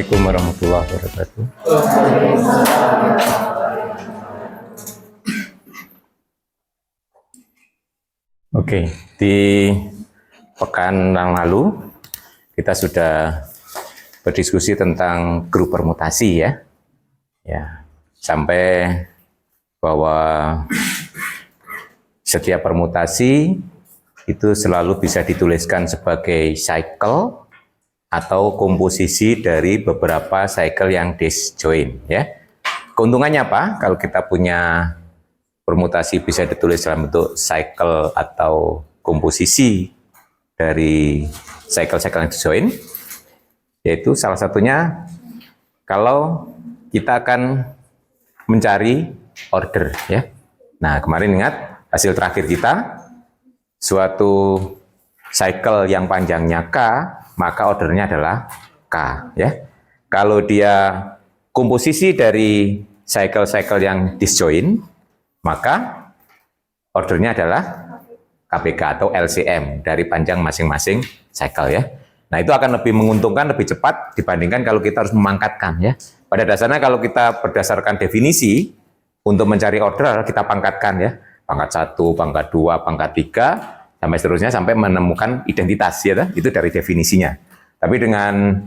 Assalamualaikum warahmatullahi wabarakatuh. Oke, di pekan yang lalu kita sudah berdiskusi tentang grup permutasi ya. Sampai bahwa setiap permutasi itu selalu bisa dituliskan sebagai cycle atau komposisi dari beberapa cycle yang disjoint ya. Keuntungannya apa? Kalau kita punya permutasi bisa ditulis dalam bentuk cycle atau komposisi dari cycle-cycle yang disjoint, yaitu salah satunya kalau kita akan mencari order ya. Nah, kemarin ingat hasil terakhir kita, suatu cycle yang panjangnya K, maka ordernya adalah K ya. Kalau dia komposisi dari cycle-cycle yang disjoint, maka ordernya adalah KPK atau LCM dari panjang masing-masing cycle ya. Nah, itu akan lebih menguntungkan, lebih cepat dibandingkan kalau kita harus memangkatkan ya. Pada dasarnya kalau kita berdasarkan definisi untuk mencari order kita pangkatkan ya. Pangkat 1, pangkat 2, pangkat 3 sampai seterusnya sampai menemukan identitas ya, itu dari definisinya. Tapi dengan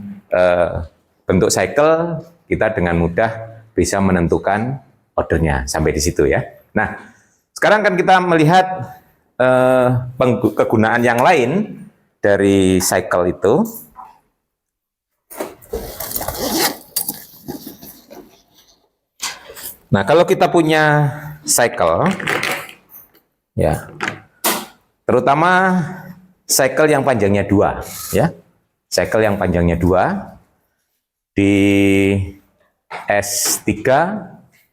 bentuk cycle kita dengan mudah bisa menentukan ordernya sampai di situ ya. Nah, sekarang kan kita melihat kegunaan yang lain dari cycle itu. Nah, kalau kita punya cycle ya, terutama cycle yang panjangnya 2 ya. Cycle yang panjangnya 2 di S3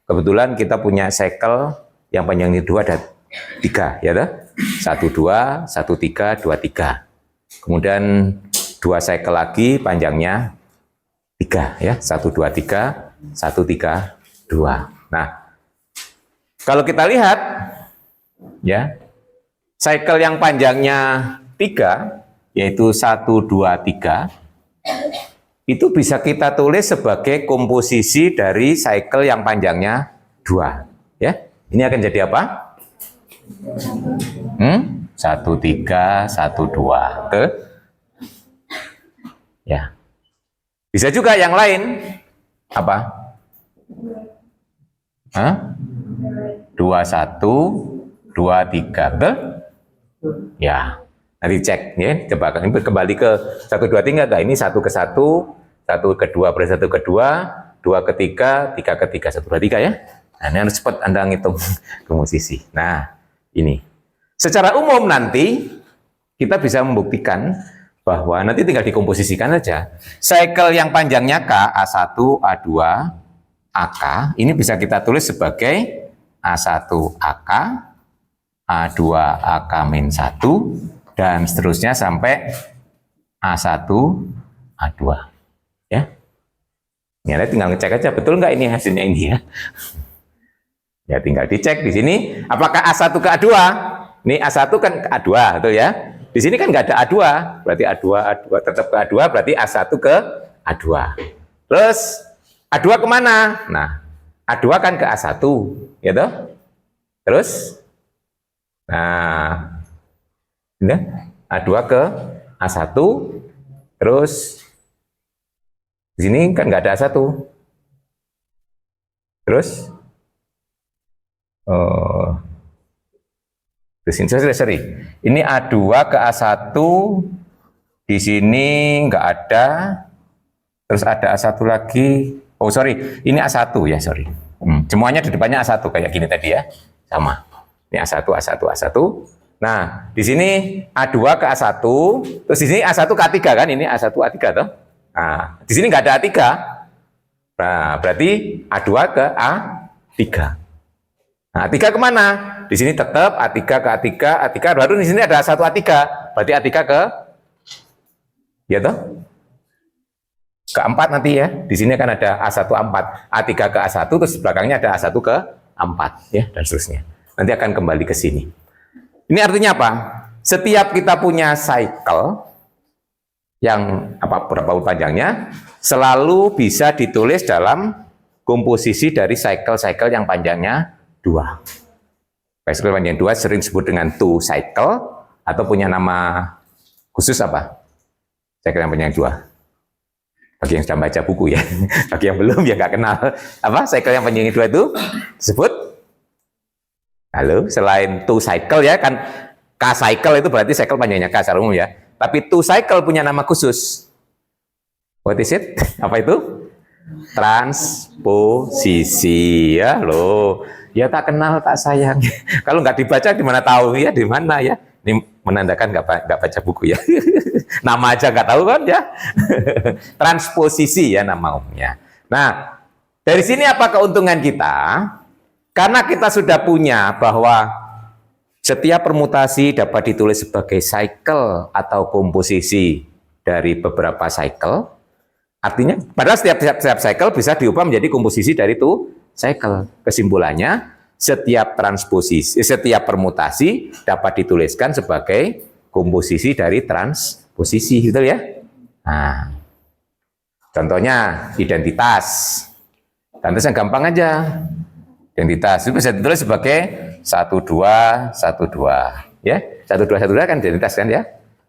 kebetulan kita punya cycle yang panjangnya 2 ada 3 ya toh. 1 2 1 3 2 3. Kemudian 2 cycle lagi panjangnya 3 ya. 1 2 3 1 3 2. Nah, kalau kita lihat ya, cycle yang panjangnya 3 yaitu 1 2 3 itu bisa kita tulis sebagai komposisi dari cycle yang panjangnya 2 ya. Ini akan jadi apa? 1 3 1 2 ke ya. Bisa juga yang lain apa? 2 1 2 3 betul? Ya. Nanti cek ya, coba kembali ke 1 2 3 enggak? Ini 1 ke 1, 1 ke 2 berarti 1 ke 2, 2 ke 3, 3 ke 3, 1 2 3 ya. Nah, ini harus cepat Anda ngitung komposisi. Nah, ini. Secara umum nanti kita bisa membuktikan bahwa nanti tinggal dikomposisikan aja. Cycle yang panjangnya K, A1, A2, AK, ini bisa kita tulis sebagai A1 AK, A2 AK-1, dan seterusnya sampai A1 A2 ya. Ini Anda tinggal ngecek aja betul nggak ini hasilnya ini ya. Ya tinggal dicek di sini apakah A1 ke A2. Ini A1 kan ke A2 betul ya. Di sini kan nggak ada A2, berarti A2 tetap ke A2, berarti A1 ke A2. Terus A2 kemana? Nah, A2 kan ke A1 gitu. Terus nah ini A2 ke A1, terus di sini kan nggak ada A1. Terus di sini sorry. Ini A2 ke A1, di sini nggak ada. Terus ada A1 lagi. Oh sorry, ini A1 ya sorry. Semuanya di depannya A1 kayak gini tadi ya, sama. Ini A1 A1 A1. Nah, di sini A2 ke A1, terus di sini A1 ke A3 kan, ini A1 A3 toh. Nah, di sini nggak ada A3. Nah, berarti A2 ke A3. Nah, A3 kemana? Di sini tetap A3 ke A3, A3 baru di sini ada A1 A3. Berarti A3 ke ya toh? Ke A4 nanti ya. Di sini akan ada A1 A4. A3 ke A1 terus belakangnya ada A1 ke A4 ya dan seterusnya. Nanti akan kembali ke sini. Ini artinya apa? Setiap kita punya cycle yang berapa panjangnya, selalu bisa ditulis dalam komposisi dari cycle-cycle yang panjangnya 2. Cycle panjang 2 sering disebut dengan 2 cycle atau punya nama khusus apa? Cycle yang panjang 2. Bagi yang sudah baca buku ya, bagi yang belum ya nggak kenal. Apa cycle yang panjang 2 itu disebut? Halo, selain 2 cycle ya kan, K cycle itu berarti cycle panjangnya K secara umum ya. Tapi 2 cycle punya nama khusus. What is it? Apa itu? Transposisi ya loh. Ya tak kenal tak sayang. Kalau nggak dibaca gimana tahu ya di mana ya? Ini menandakan nggak baca buku ya. Nama aja nggak tahu kan ya. Transposisi ya nama umumnya. Nah, dari sini apa keuntungan kita? Karena kita sudah punya bahwa setiap permutasi dapat ditulis sebagai cycle atau komposisi dari beberapa cycle. Artinya, padahal setiap cycle bisa diubah menjadi komposisi dari itu cycle. Kesimpulannya, setiap permutasi dapat dituliskan sebagai komposisi dari transposisi, gitu ya. Nah, contohnya identitas. Identitas yang gampang aja. Identitas itu bisa ditulis sebagai 1212, ya. 1212 kan identitas kan ya.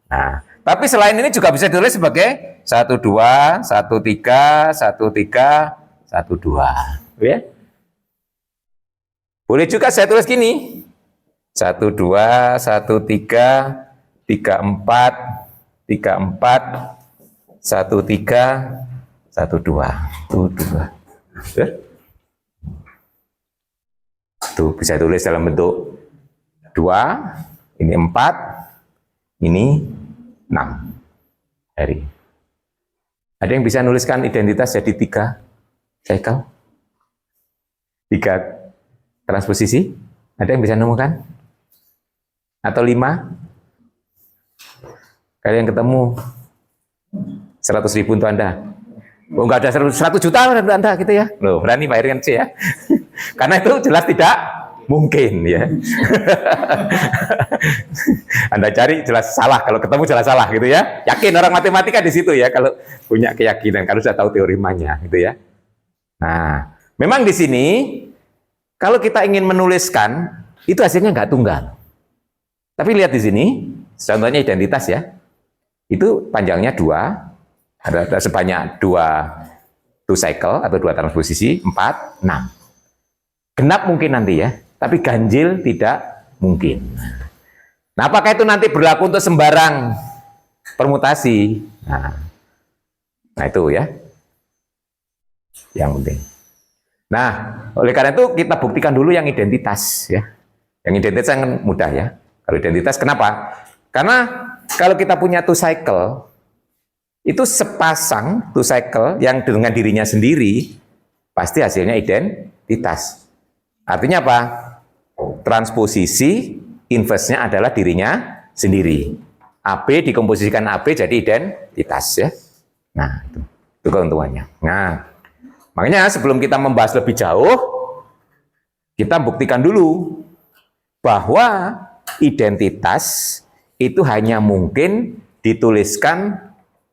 Nah, tapi selain ini juga bisa ditulis sebagai 12, 13, 13, 12, ya. Boleh juga saya tulis gini. 12, 13, 34, 34, 13, 12. Tuh bisa tulis dalam bentuk 2, ini 4, ini 6 hari. Ada yang bisa nuliskan identitas jadi 3 cycle? 3 transposisi? Ada yang bisa nemukan? Atau 5? Kalian ketemu 100.000 untuk Anda? Oh, enggak ada 100 juta untuk Anda gitu ya? Loh, berani Pak Irian sih ya? Karena itu jelas tidak mungkin ya. Anda cari jelas salah, kalau ketemu jelas salah gitu ya. Yakin orang matematika di situ ya kalau punya keyakinan, kalau sudah tahu teorimanya gitu ya. Nah, memang di sini kalau kita ingin menuliskan itu hasilnya nggak tunggal. Tapi lihat di sini, contohnya identitas ya. Itu panjangnya 2, ada sebanyak 2 cycle atau 2 transposisi, 4, 6. Genap mungkin nanti ya, tapi ganjil tidak mungkin. Nah, apakah itu nanti berlaku untuk sembarang permutasi? Nah itu ya, yang penting. Nah, oleh karena itu kita buktikan dulu yang identitas ya. Yang identitas yang mudah ya. Kalau identitas kenapa? Karena kalau kita punya 2 cycle, itu sepasang 2 cycle yang dengan dirinya sendiri, pasti hasilnya identitas. Artinya apa? Transposisi inverse-nya adalah dirinya sendiri. AB dikomposisikan AB jadi identitas ya. Nah, itu keuntungannya. Nah, makanya sebelum kita membahas lebih jauh, kita buktikan dulu bahwa identitas itu hanya mungkin dituliskan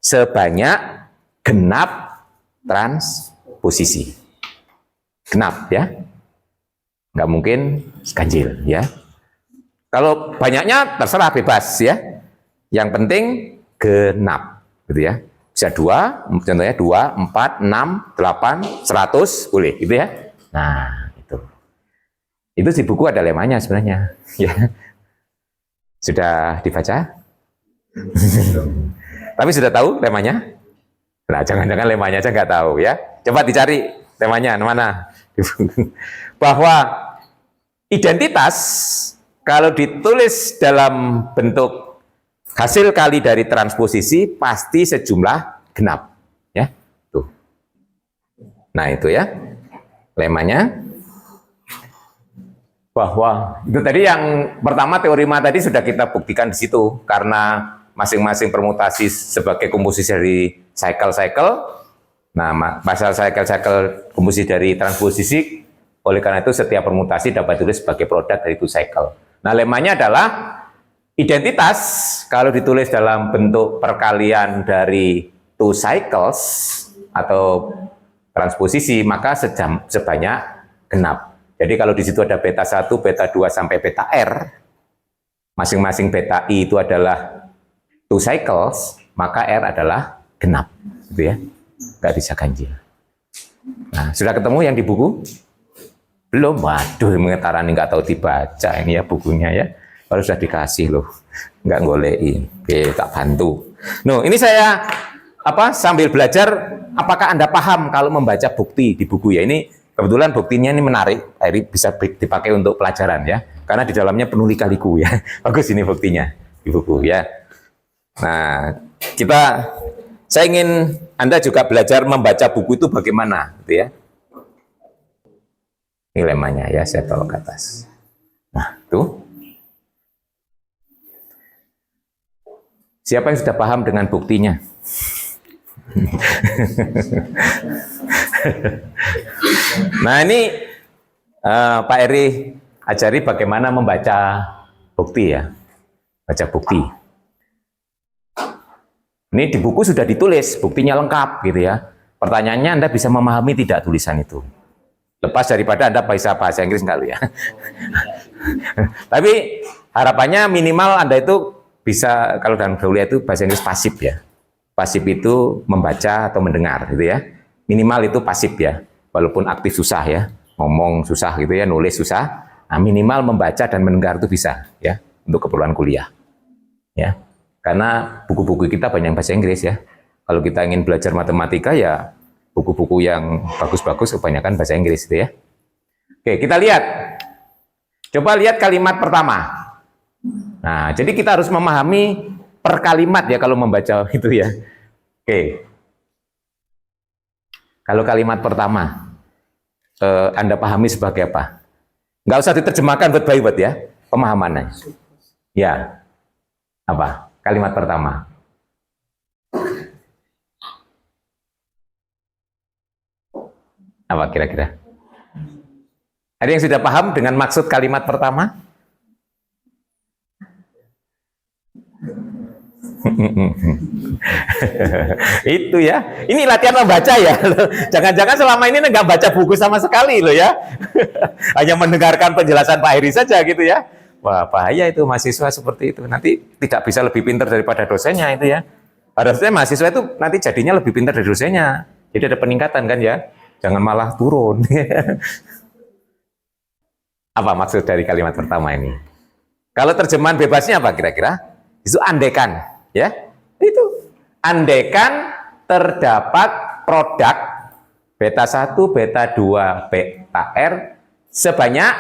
sebanyak genap transposisi. Genap ya. Nggak mungkin ganjil ya. Kalau banyaknya terserah bebas ya. Yang penting genap gitu ya. Bisa 2, contohnya 2, 4, 6, 8, 100 boleh gitu ya. Nah, itu. Itu di buku ada lemanya sebenarnya ya. Sudah dibaca? Tapi sudah tahu lemanya? Nah, jangan-jangan lemanya aja nggak tahu ya. Coba dicari lemanya mana. Bahwa identitas kalau ditulis dalam bentuk hasil kali dari transposisi pasti sejumlah genap ya. Tuh. Nah, itu ya lemanya. Bahwa itu tadi yang pertama teorema tadi sudah kita buktikan di situ karena masing-masing permutasi sebagai komposisi dari cycle-cycle. Nah, pasal cycle-cycle komposisi dari transposisi, oleh karena itu setiap permutasi dapat ditulis sebagai produk dari itu cycle. Nah, lemanya adalah identitas kalau ditulis dalam bentuk perkalian dari 2 cycles atau transposisi, maka sebanyak genap. Jadi kalau di situ ada beta 1, beta 2 sampai beta R, masing-masing beta I itu adalah 2 cycles, maka R adalah genap, gitu ya. Nggak bisa ganjil. Nah, sudah ketemu yang di buku? Belum? Waduh, mengetaran nggak tahu dibaca ini ya bukunya ya. Baru sudah dikasih loh, nggak ngolein. Oke, tak bantu. No, ini saya sambil belajar. Apakah Anda paham kalau membaca bukti di buku ya? Ini kebetulan buktinya ini menarik, ini bisa dipakai untuk pelajaran ya. Karena di dalamnya penuh lika-liku ya. Bagus ini buktinya di buku ya. Nah, saya ingin Anda juga belajar membaca buku itu bagaimana, gitu ya. Ini lemanya ya, saya taruh ke atas. Nah, tuh. Siapa yang sudah paham dengan buktinya? Nah, ini Pak Eri ajari bagaimana membaca bukti ya. Baca bukti. Ini di buku sudah ditulis, buktinya lengkap gitu ya. Pertanyaannya Anda bisa memahami tidak tulisan itu? Lepas daripada Anda bisa bahasa Inggris enggak ya. Tapi harapannya minimal Anda itu bisa, kalau dalam kuliah itu bahasa Inggris pasif ya. Pasif itu membaca atau mendengar gitu ya. Minimal itu pasif ya. Walaupun aktif susah ya. Ngomong susah gitu ya, nulis susah. Nah, minimal membaca dan mendengar itu bisa ya untuk keperluan kuliah. Ya. Karena buku-buku kita banyak bahasa Inggris ya. Kalau kita ingin belajar matematika ya buku-buku yang bagus-bagus kebanyakan bahasa Inggris itu ya. Oke, kita lihat. Coba lihat kalimat pertama. Nah, jadi kita harus memahami per kalimat ya kalau membaca itu ya. Oke. Kalau kalimat pertama, Anda pahami sebagai apa? Nggak usah diterjemahkan word by word ya, pemahamannya. Ya, apa? Kalimat pertama. Apa kira-kira? Ada yang sudah paham dengan maksud kalimat pertama? Itu ya. Ini latihan membaca ya. Jangan-jangan selama ini nggak baca buku sama sekali loh ya. Hanya mendengarkan penjelasan Pak Heri saja gitu ya. Wah, bahaya itu mahasiswa seperti itu. Nanti tidak bisa lebih pintar daripada dosennya itu ya. Harusnya mahasiswa itu nanti jadinya lebih pintar dari dosennya. Jadi ada peningkatan kan ya. Jangan malah turun. Apa maksud dari kalimat pertama ini? Kalau terjemahan bebasnya apa kira-kira? Itu andaikan, ya. Itu andaikan terdapat produk beta 1, beta 2, beta R sebanyak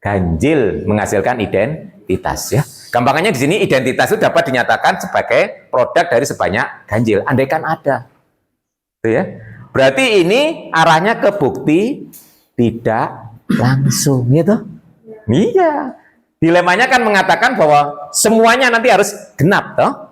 ganjil menghasilkan identitas ya. Gampangannya di sini identitas itu dapat dinyatakan sebagai produk dari sebanyak ganjil. Andaikan ada. Itu ya. Berarti ini arahnya ke bukti tidak langsung gitu. Iya. Dilemanya kan mengatakan bahwa semuanya nanti harus genap toh.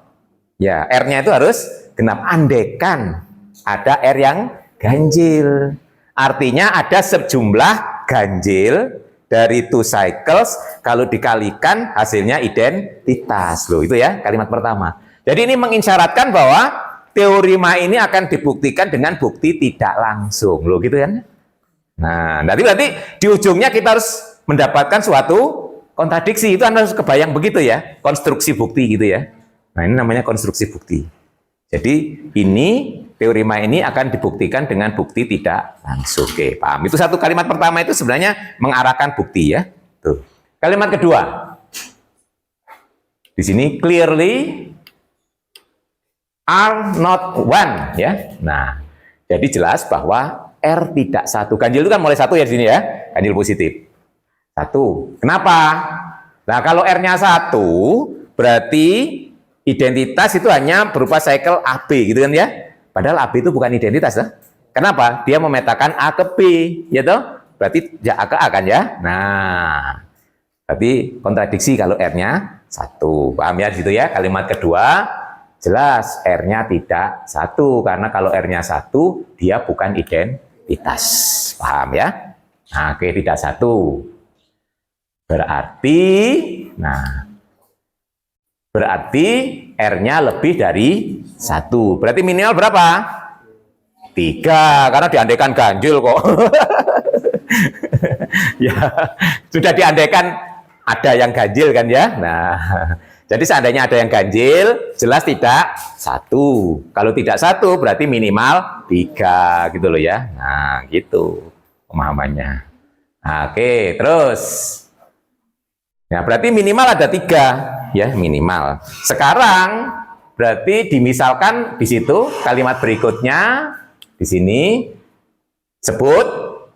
Ya, R-nya itu harus genap. Andaikan ada R yang ganjil. Artinya ada sejumlah ganjil dari 2 cycles, kalau dikalikan hasilnya identitas. Loh, itu ya kalimat pertama. Jadi ini mengisyaratkan bahwa teorema ini akan dibuktikan dengan bukti tidak langsung. Loh, gitu kan? Nah, nanti di ujungnya kita harus mendapatkan suatu kontradiksi. Itu Anda harus kebayang begitu ya, konstruksi bukti gitu ya. Nah, ini namanya konstruksi bukti. Jadi ini teorema ini akan dibuktikan dengan bukti tidak langsung. Oke, paham? Itu satu kalimat pertama itu sebenarnya mengarahkan bukti ya. Tuh. Kalimat kedua. Di sini clearly are not one ya. Nah, jadi jelas bahwa R tidak satu. Ganjil itu kan mulai satu ya di sini ya. Ganjil positif. Satu. Kenapa? Nah, kalau R-nya satu, berarti identitas itu hanya berupa cycle AB gitu kan ya. Padahal AB itu bukan identitas ya. Kenapa? Dia memetakan A ke B, ya toh? Berarti ya A ke A kan ya. Nah, berarti kontradiksi kalau R-nya satu. Paham ya gitu ya? Kalimat kedua, jelas R-nya tidak satu. Karena kalau R-nya satu, dia bukan identitas. Paham ya? Nah, oke, tidak satu. Berarti R-nya lebih dari satu. Berarti minimal berapa? 3, karena diandaikan ganjil kok. Ya, sudah diandaikan ada yang ganjil kan ya. Nah, jadi seandainya ada yang ganjil, jelas tidak 1. Kalau tidak 1 berarti minimal 3 gitu loh ya. Nah, gitu pemahamannya. Nah, oke, terus. Nah, berarti minimal ada 3 ya, minimal. Sekarang berarti dimisalkan di situ kalimat berikutnya di sini sebut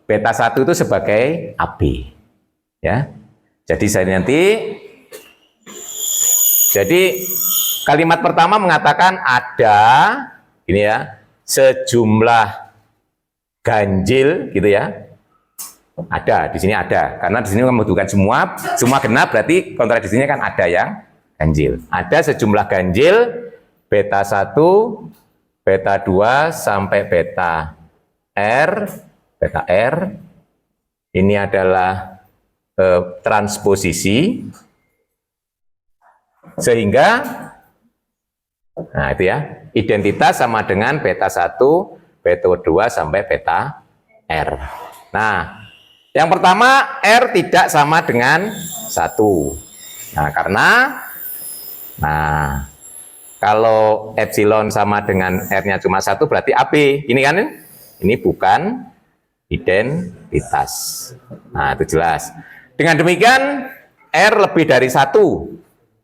beta 1 itu sebagai AB ya. Jadi kalimat pertama mengatakan ada ini ya, sejumlah ganjil gitu ya. Ada di sini ada, karena di sini membutuhkan semua genap, berarti kontradisinya kan ada yang ganjil. Ada sejumlah ganjil beta 1, beta 2 sampai beta R. Ini adalah transposisi, sehingga nah itu ya, identitas sama dengan beta 1, beta 2 sampai beta R. Nah, yang pertama R tidak sama dengan 1. Nah, karena kalau epsilon sama dengan R-nya cuma 1 berarti AB. Ini kan, ini bukan identitas. Nah, itu jelas. Dengan demikian R lebih dari 1.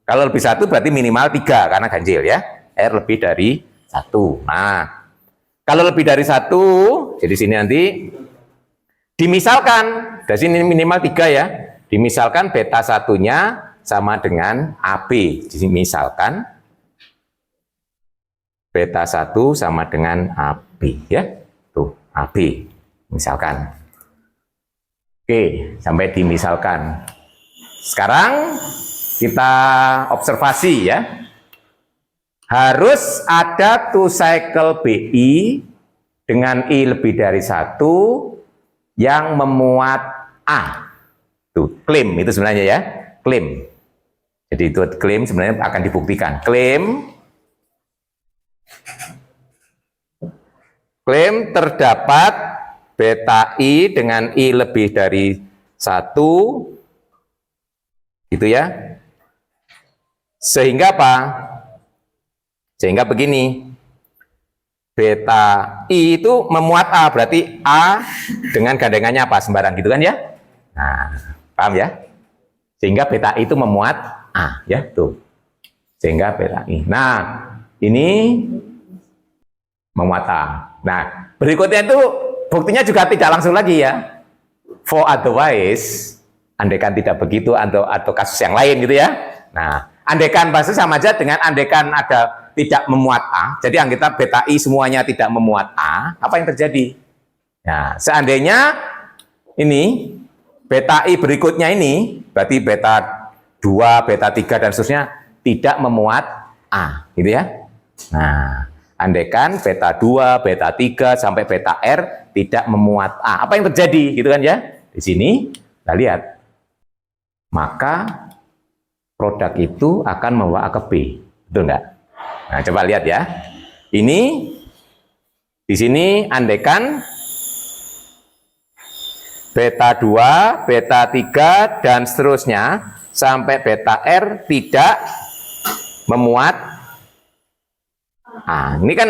Kalau lebih 1 berarti minimal 3 karena ganjil ya. R lebih dari 1. Nah, kalau lebih dari 1, jadi sini nanti dimisalkan, dari sini minimal 3 ya. Dimisalkan beta 1-nya sama dengan AB. Jadi misalkan beta 1 sama dengan AB ya. Tuh, AB. Misalkan. Oke, sampai dimisalkan. Sekarang kita observasi ya. Harus ada 2 cycle BI dengan I lebih dari 1 yang memuat A. Tuh, klaim itu sebenarnya ya, klaim. Jadi itu klaim sebenarnya akan dibuktikan. Klaim terdapat beta I dengan I lebih dari 1, gitu ya. Sehingga apa? Sehingga begini. Beta I itu memuat A, berarti A dengan gandengannya apa? Sembarang gitu kan ya? Nah, paham ya? Sehingga beta I itu memuat A, ya tuh. Sehingga beta I. Nah, ini memuat A. Nah, berikutnya itu buktinya juga tidak langsung lagi ya. For otherwise, andaikan tidak begitu atau kasus yang lain gitu ya. Nah, andaikan pasti sama aja dengan andaikan ada tidak memuat A, jadi anggota beta I semuanya tidak memuat A, apa yang terjadi? Nah, seandainya ini beta I berikutnya ini, berarti beta 2, beta 3 dan seterusnya tidak memuat A, gitu ya. Nah, andaikan beta 2, beta 3 sampai beta R tidak memuat A, apa yang terjadi? Gitu kan ya? Di sini kita lihat. Maka produk itu akan membawa A ke B, betul nggak? Nah, coba lihat ya. Ini di sini andaikan beta 2, beta 3 dan seterusnya sampai beta R tidak memuat A. Ini kan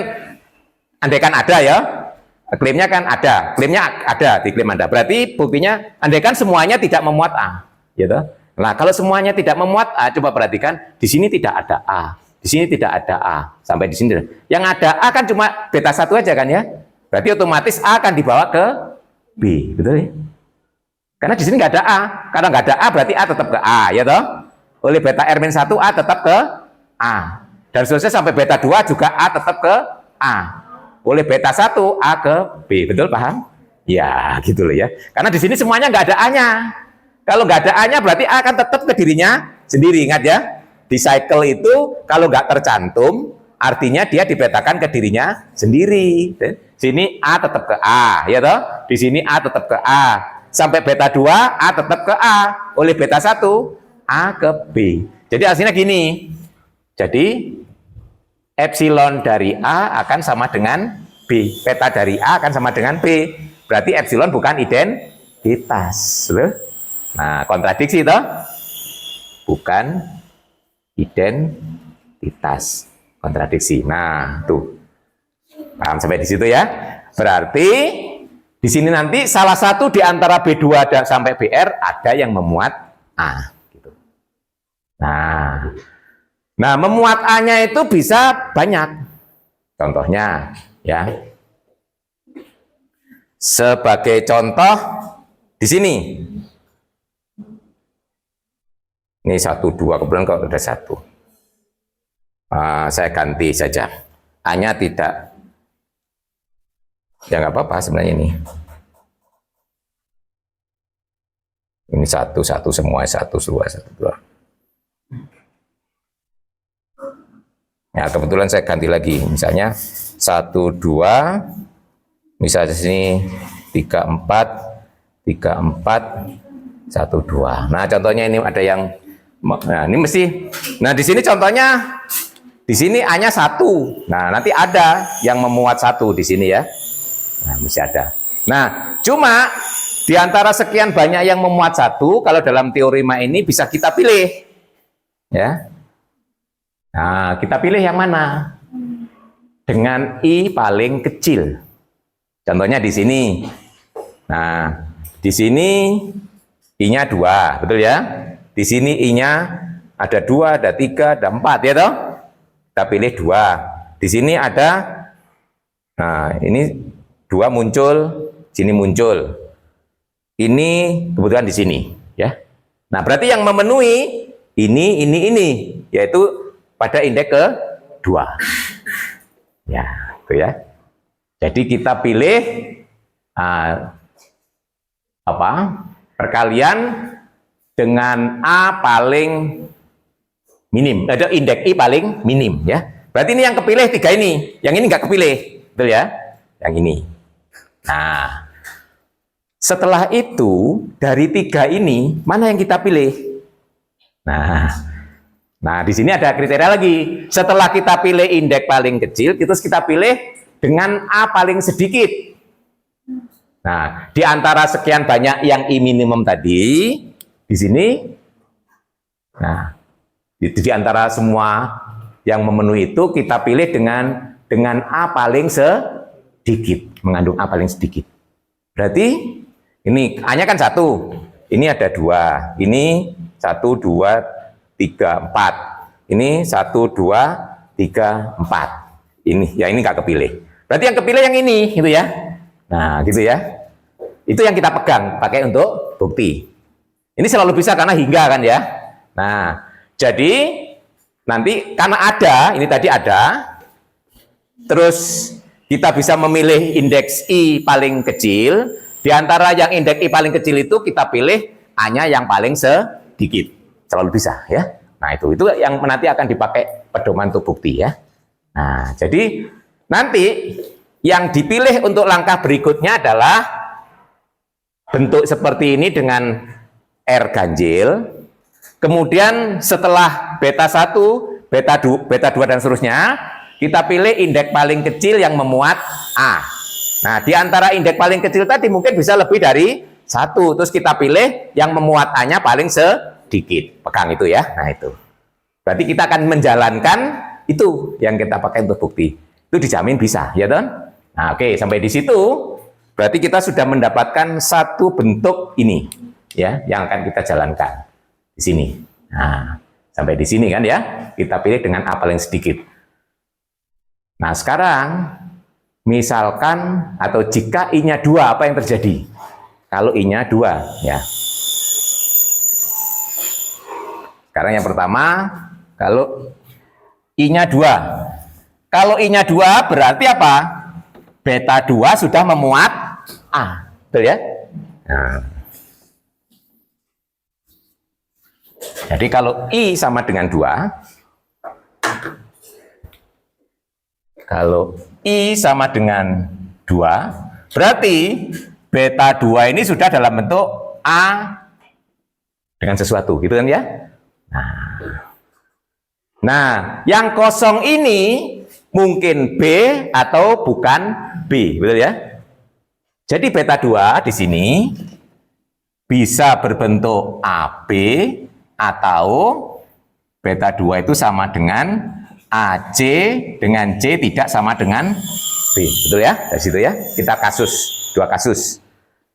andaikan ada ya. Klaimnya kan ada. Klaimnya ada, diklaim ada. Berarti buktinya andaikan semuanya tidak memuat A, gitu. Nah, kalau semuanya tidak memuat A, coba perhatikan di sini tidak ada A. Di sini tidak ada A, sampai di sini. Yang ada A kan cuma beta 1 aja kan ya. Berarti otomatis A akan dibawa ke B, betul ya? Karena di sini nggak ada A. Karena nggak ada A berarti A tetap ke A, ya toh? Oleh beta R-1 A tetap ke A. Dan seterusnya sampai beta 2 juga A tetap ke A. Oleh beta 1 A ke B, betul paham? Ya, gitu loh ya. Karena di sini semuanya nggak ada A-nya. Kalau nggak ada A-nya berarti A akan tetap ke dirinya sendiri, ingat ya. Di cycle itu kalau nggak tercantum, artinya dia dipetakan ke dirinya sendiri. Sini A tetap ke A, ya toh? Di sini A tetap ke A. Sampai beta 2, A tetap ke A. Oleh beta 1, A ke B. Jadi hasilnya gini. Jadi epsilon dari A akan sama dengan B. Peta dari A kan sama dengan B. Berarti epsilon bukan identitas. Loh. Nah, kontradiksi toh? Bukan identitas. Kontradiksi. Nah, tuh. Paham sampai di situ ya? Berarti di sini nanti salah satu di antara B2 sampai BR ada yang memuat A. Gitu. Nah, memuat A-nya itu bisa banyak. Contohnya, ya. Sebagai contoh di sini. Ini 1, 2, kebetulan kalau ada 1. Saya ganti saja. A-nya tidak. Ya nggak apa-apa sebenarnya ini. Ini 1, 1 semua, 1, 2, 1, 2. Nah, kebetulan saya ganti lagi. Misalnya 1, 2. Misalnya sini 3, 4, 3, 4, 1, 2. Nah, contohnya ini ada yang, nah ini mesti, nah di sini contohnya, di sini A-nya 1. Nah, nanti ada yang memuat 1 di sini ya. Nah, mesti ada. Nah, cuma di antara sekian banyak yang memuat 1, kalau dalam teorema ini bisa kita pilih. Ya. Nah, kita pilih yang mana? Dengan I paling kecil. Contohnya di sini. Nah, di sini I-nya 2, betul ya? Di sini I-nya ada 2, ada 3, ada 4 ya toh? Kita pilih 2. Di sini ada, nah ini 2 muncul, sini muncul. Ini kebetulan di sini ya. Nah, berarti yang memenuhi ini, yaitu pada indeks ke-2. Ya, itu ya. Jadi kita pilih perkalian dengan A paling minim, ada indeks I paling minim ya. Berarti ini yang kepilih 3 ini, yang ini nggak kepilih, betul ya? Yang ini. Nah, setelah itu dari 3 ini mana yang kita pilih? Nah, di sini ada kriteria lagi. Setelah kita pilih indeks paling kecil, terus kita pilih dengan A paling sedikit. Nah, di antara sekian banyak yang I minimum tadi, di sini, nah, di antara semua yang memenuhi itu kita pilih dengan A paling sedikit, mengandung A paling sedikit. Berarti ini A-nya kan 1, ini ada 2, ini 1, 2, 3, 4. Ini 1, 2, 3, 4. Ini, ya ini nggak kepilih. Berarti yang kepilih yang ini, gitu ya. Nah, gitu ya. Itu yang kita pegang, pakai untuk bukti. Ini selalu bisa karena hingga kan ya. Nah, jadi nanti karena ada, ini tadi ada, terus kita bisa memilih indeks I paling kecil. Di antara yang indeks I paling kecil itu kita pilih A-nya yang paling sedikit. Selalu bisa ya. Nah, itu yang nanti akan dipakai pedoman untuk bukti ya. Nah, jadi nanti yang dipilih untuk langkah berikutnya adalah bentuk seperti ini dengan R ganjil. Kemudian setelah beta 1, beta 2 dan seterusnya, kita pilih indeks paling kecil yang memuat A. Nah, di antara indeks paling kecil tadi mungkin bisa lebih dari 1. Terus kita pilih yang memuat A-nya paling sedikit. Pegang itu ya. Nah, itu. Berarti kita akan menjalankan itu yang kita pakai untuk bukti. Itu dijamin bisa, ya Don? Nah, oke, sampai di situ berarti kita sudah mendapatkan satu bentuk ini ya yang akan kita jalankan di sini. Nah, sampai di sini kan ya. Kita pilih dengan A paling sedikit. Nah, sekarang misalkan atau jika I-nya 2, apa yang terjadi? Kalau I-nya 2 ya. Sekarang yang pertama, kalau I-nya 2. Kalau I-nya 2 berarti apa? Beta 2 sudah memuat A. Betul ya? Nah. Jadi kalau I sama dengan 2, kalau I sama dengan 2, berarti beta 2 ini sudah dalam bentuk A dengan sesuatu, gitu kan ya? Nah, yang kosong ini mungkin B atau bukan B, betul ya? Jadi beta 2 di sini bisa berbentuk AB atau beta 2 itu sama dengan AC dengan C tidak sama dengan B. Betul ya? Dari situ ya. Kita dua kasus.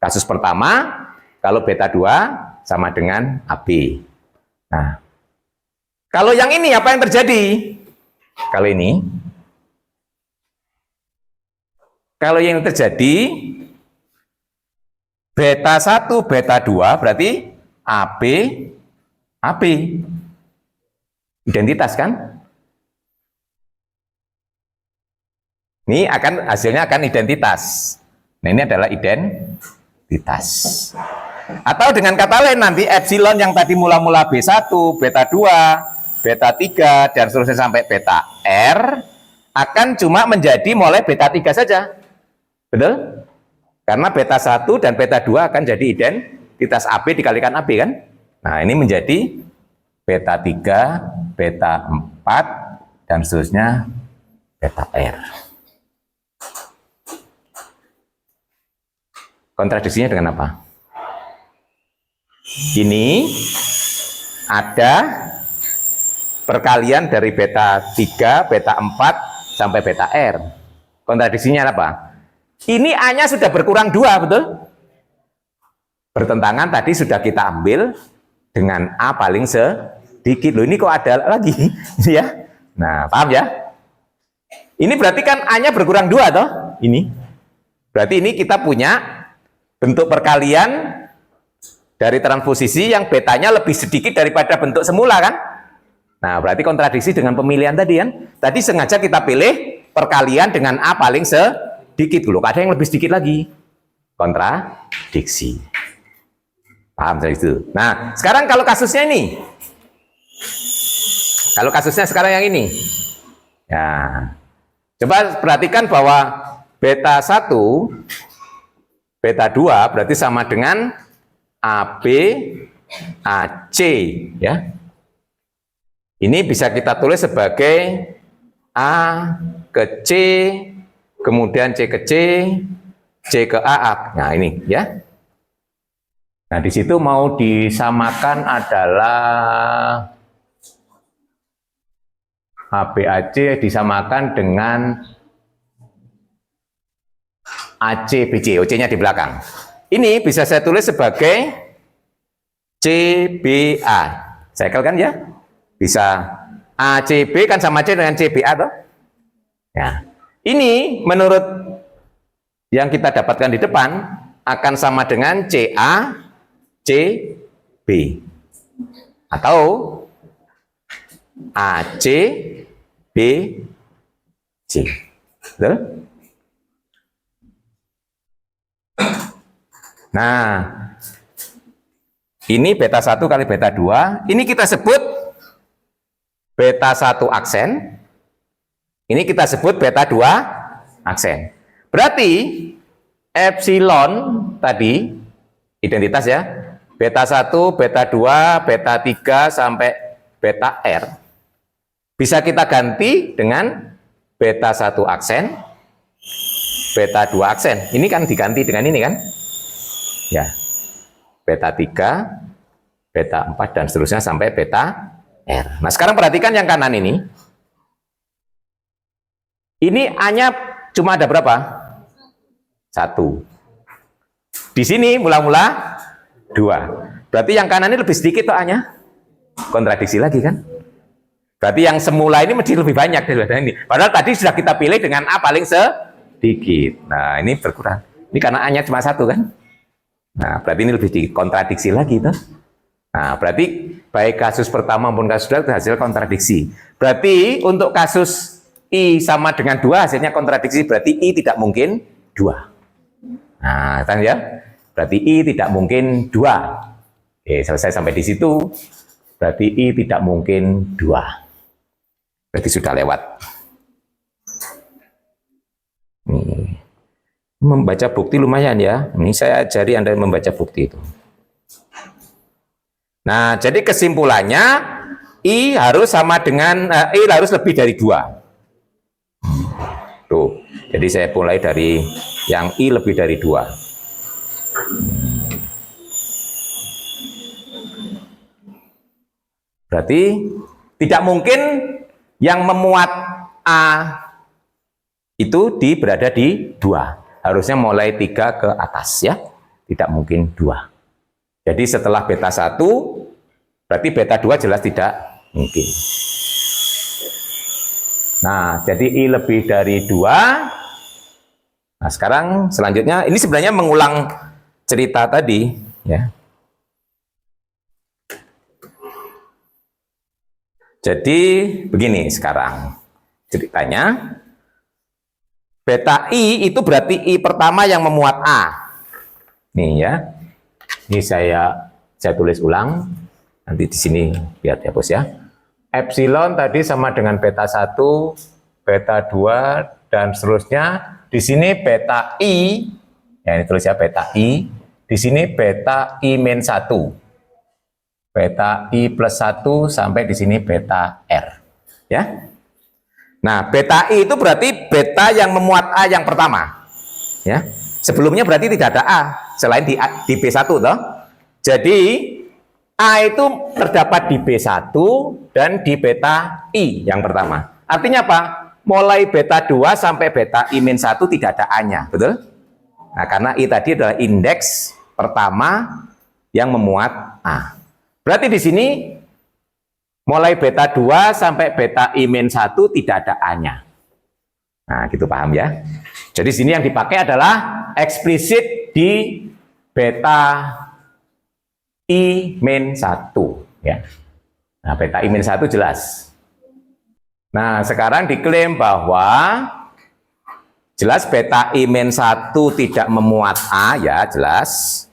Kasus pertama, kalau beta 2 sama dengan AB. Nah, kalau yang ini apa yang terjadi? Kalau yang terjadi beta 1, beta 2 berarti AB, AB. Identitas kan? Ini hasilnya akan identitas. Nah, ini adalah identitas. Atau dengan kata lain nanti epsilon yang tadi mula-mula B1, beta 2, beta 3 dan seterusnya sampai beta R akan cuma menjadi mulai beta 3 saja. Betul? Karena beta 1 dan beta 2 akan jadi identitas AB dikalikan AB kan? Nah, ini menjadi beta 3, beta 4 dan seterusnya beta R. Kontradiksinya dengan apa? Ini ada perkalian dari beta 3, beta 4 sampai beta R. Kontradiksinya apa? Ini A-nya sudah berkurang 2, betul? Bertentangan tadi sudah kita ambil dengan A paling sedikit. Loh, ini kok ada lagi? Ya. Nah, paham ya? Ini berarti kan A-nya berkurang 2 toh? Ini. Berarti ini kita punya bentuk perkalian dari transposisi yang betanya lebih sedikit daripada bentuk semula kan? Nah, berarti kontradiksi dengan pemilihan tadi kan? Tadi sengaja kita pilih perkalian dengan A paling sedikit dulu. Ada yang lebih sedikit lagi. Kontradiksi. Paham dari itu? Nah, sekarang kalau kasusnya ini. Kalau kasusnya sekarang yang ini. Ya. Coba perhatikan bahwa beta 1, beta 2 berarti sama dengan AB, AC. Ya. Ini bisa kita tulis sebagai A ke C, kemudian C ke C, C ke A. Nah, ini ya. Nah, di situ mau disamakan adalah HBAC disamakan dengan ACBC, OC-nya di belakang. Ini bisa saya tulis sebagai CBA. Cycle kan ya? Bisa ACB kan sama C dengan CBA toh? Ya. Ini menurut yang kita dapatkan di depan akan sama dengan CA CB atau AC BC. Betul? Nah, ini beta 1 kali beta 2, ini kita sebut beta 1 aksen, ini kita sebut beta 2 aksen. Berarti epsilon tadi identitas ya, beta 1, beta 2, beta 3 sampai beta R bisa kita ganti dengan beta 1 aksen, beta 2 aksen. Ini kan diganti dengan ini kan? Ya. Beta 3, beta 4 dan seterusnya sampai beta R. Nah, sekarang perhatikan yang kanan ini. Ini A-nya cuma ada berapa? 1. Di sini mula-mula 2. Berarti yang kanan ini lebih sedikit toh A-nya. Kontradiksi lagi kan? Berarti yang semula ini mesti lebih banyak daripada ini. Padahal tadi sudah kita pilih dengan A paling sedikit. Nah, ini berkurang. Ini karena A-nya cuma 1 kan? Nah, berarti ini lebih dikontradiksi lagi toh. Nah, berarti baik kasus pertama maupun kasus kedua hasil kontradiksi. Berarti untuk kasus I sama dengan 2 hasilnya kontradiksi, berarti I tidak mungkin 2. Nah, kan ya? Berarti I tidak mungkin 2. Oke, selesai sampai di situ. Berarti I tidak mungkin 2. Berarti sudah lewat. Nih. Membaca bukti lumayan ya. Ini saya ajari Anda membaca bukti itu. Nah, jadi kesimpulannya I harus sama dengan I harus lebih dari 2. Tuh. Jadi saya mulai dari yang I lebih dari 2. Berarti tidak mungkin yang memuat A itu berada di 2. Harusnya mulai 3 ke atas ya. Tidak mungkin 2. Jadi setelah beta 1, berarti beta 2 jelas tidak mungkin. Nah, jadi I lebih dari 2. Nah, sekarang selanjutnya, ini sebenarnya mengulang cerita tadi, ya. Jadi, begini sekarang ceritanya. Beta I itu berarti I pertama yang memuat A. Nih ya. Ini saya tulis ulang. Nanti di sini lihat ya, Bos ya. Epsilon tadi sama dengan beta 1, beta 2, dan seterusnya. Di sini beta I, ya ini tulis ya beta I. Di sini beta I min 1. Beta I plus 1 sampai di sini beta R. Ya. Nah, beta I itu berarti beta yang memuat A yang pertama. Ya. Sebelumnya berarti tidak ada A, selain di B1 toh. Jadi, A itu terdapat di B1 dan di beta I yang pertama. Artinya apa? Mulai beta 2 sampai beta I min 1 tidak ada A-nya, betul? Nah, karena I tadi adalah indeks pertama yang memuat A. Berarti di sini mulai beta 2 sampai beta I min 1 tidak ada A-nya. Nah, gitu paham ya? Jadi sini yang dipakai adalah eksplisit di beta I min 1 ya. Nah, beta I min 1 jelas. Nah, sekarang diklaim bahwa jelas beta I min 1 tidak memuat A ya, jelas.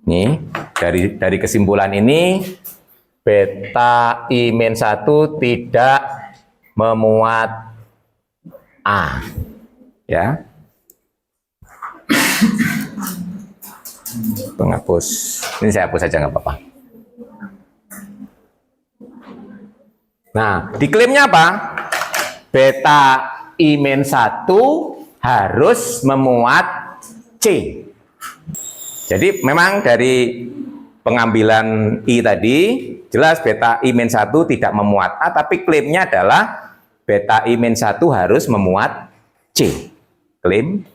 Nih, dari kesimpulan ini beta I min 1 tidak memuat A. Ya. Penghapus. Ini saya hapus saja nggak apa-apa. Nah, diklaimnya apa? Beta I min 1 harus memuat C. Jadi memang dari pengambilan I tadi, jelas beta I min 1 tidak memuat A, tapi klaimnya adalah beta I min 1 harus memuat C. Klaim.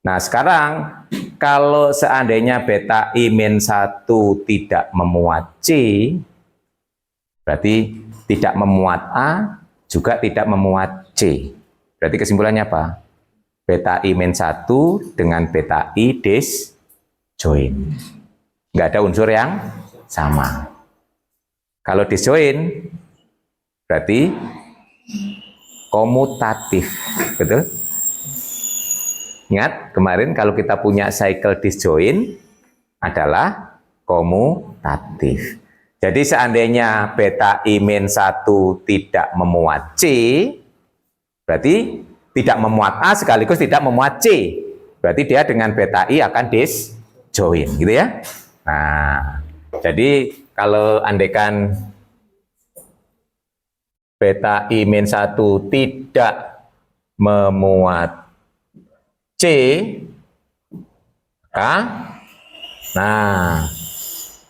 Nah, sekarang kalau seandainya beta I min 1 tidak memuat C, berarti tidak memuat A, juga tidak memuat C. Berarti kesimpulannya apa? Beta I min 1 dengan beta I disjoin. Nggak ada unsur yang sama. Kalau disjoin, berarti komutatif. Betul? Ingat, kemarin kalau kita punya cycle disjoin adalah komutatif. Jadi seandainya beta I min 1 tidak memuat C, berarti tidak memuat A sekaligus tidak memuat C. Berarti dia dengan beta I akan disjoin, gitu ya. Nah, jadi kalau andaikan beta I min 1 tidak memuat C, nah,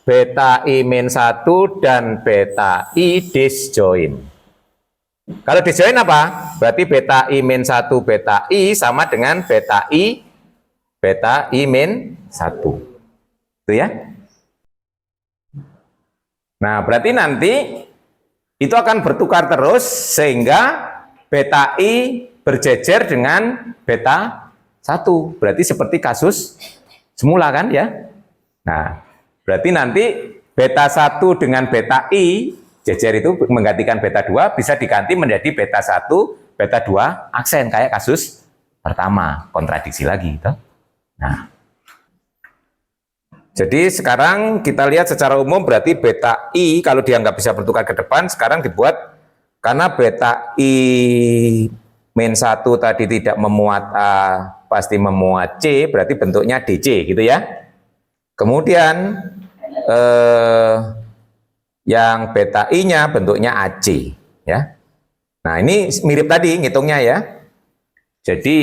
beta I min 1 dan beta I disjoin. Kalau disjoin apa? Berarti beta I min 1 beta I sama dengan beta I min 1. Itu ya. Nah, berarti nanti itu akan bertukar terus sehingga beta I berjejer dengan beta 1. Berarti seperti kasus semula kan ya. Nah, berarti nanti beta 1 dengan beta I jejer itu menggantikan beta 2 bisa diganti menjadi beta 1, beta 2 aksen kayak kasus pertama, kontradiksi lagi gitu. Nah, jadi sekarang kita lihat secara umum berarti beta I kalau dia nggak bisa bertukar ke depan, sekarang dibuat karena beta I min 1 tadi tidak memuat A pasti memuat C, berarti bentuknya DC gitu ya. Kemudian yang beta I-nya bentuknya AC ya. Nah, ini mirip tadi ngitungnya ya. Jadi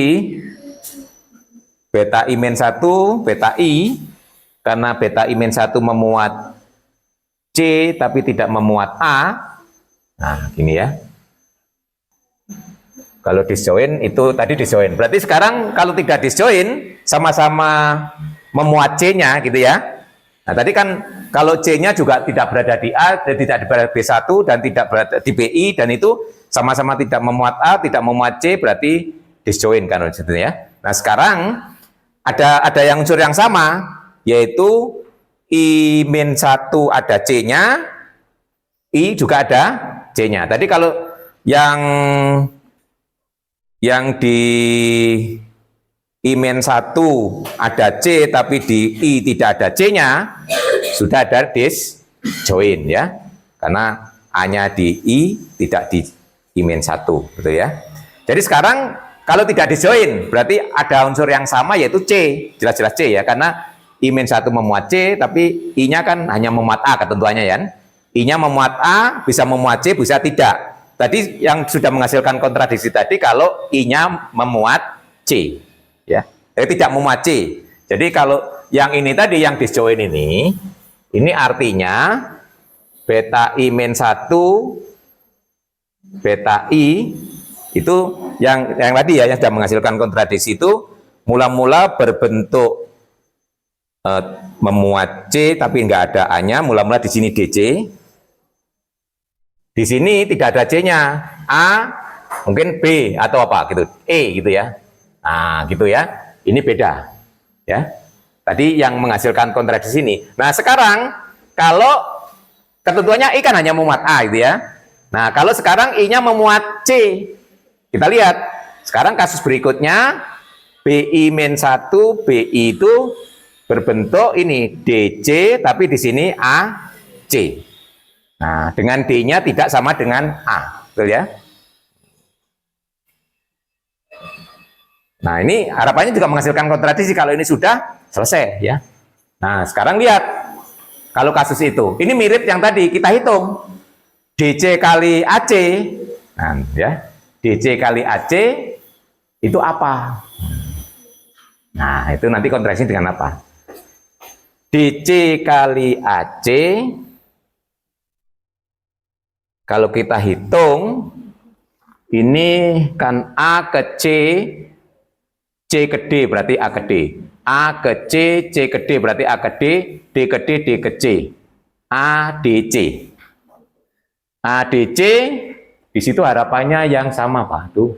beta I min 1, beta I, karena beta I min 1 memuat C tapi tidak memuat A. Nah, gini ya. Kalau disjoin itu tadi disjoin. Berarti sekarang kalau tidak disjoin sama-sama memuat C-nya gitu ya. Nah, tadi kan kalau C-nya juga tidak berada di A, tidak berada di B1 dan tidak berada di BI dan itu sama-sama tidak memuat A, tidak memuat C, berarti disjoin kan gitu ya. Nah, sekarang ada yang unsur yang sama, yaitu I min 1 ada C-nya, I juga ada C-nya. Tadi kalau yang di I min 1 ada C tapi di I tidak ada C-nya, sudah ada disjoin ya. Karena A-nya di I, tidak di I min 1, betul ya. Jadi sekarang kalau tidak disjoin, berarti ada unsur yang sama yaitu C, jelas-jelas C ya, karena I min 1 memuat C, tapi I-nya kan hanya memuat A ketentuannya ya. I-nya memuat A, bisa memuat C, bisa tidak. Tadi yang sudah menghasilkan kontradiksi tadi kalau I-nya memuat C, ya, tidak memuat C. Jadi kalau yang ini tadi yang disjoin ini artinya beta I min 1, beta I itu yang tadi ya yang sudah menghasilkan kontradiksi itu mula-mula berbentuk memuat C tapi enggak ada A-nya, mula-mula di sini DC. Di sini tidak ada C-nya, A, mungkin B atau apa gitu, E gitu ya. Nah, gitu ya. Ini beda. Ya. Tadi yang menghasilkan kontradiksi ini. Nah, sekarang kalau ketentuannya I kan hanya memuat A gitu ya. Nah, kalau sekarang I-nya memuat C. Kita lihat. Sekarang kasus berikutnya BI min 1, BI itu berbentuk ini DC tapi di sini AC. Nah, dengan D-nya tidak sama dengan A, betul ya? Nah, ini harapannya juga menghasilkan kontradiksi kalau ini sudah selesai ya. Nah, sekarang lihat kalau kasus itu. Ini mirip yang tadi kita hitung. DC kali AC. Nah, ya. DC kali AC itu apa? Nah, itu nanti kontradiksi dengan apa? DC kali AC kalau kita hitung, ini kan A ke C, C ke D berarti A ke D. A ke C, C ke D berarti A ke D, D ke D, D ke C. ADC. ADC, di situ harapannya yang sama Pak. Tuh.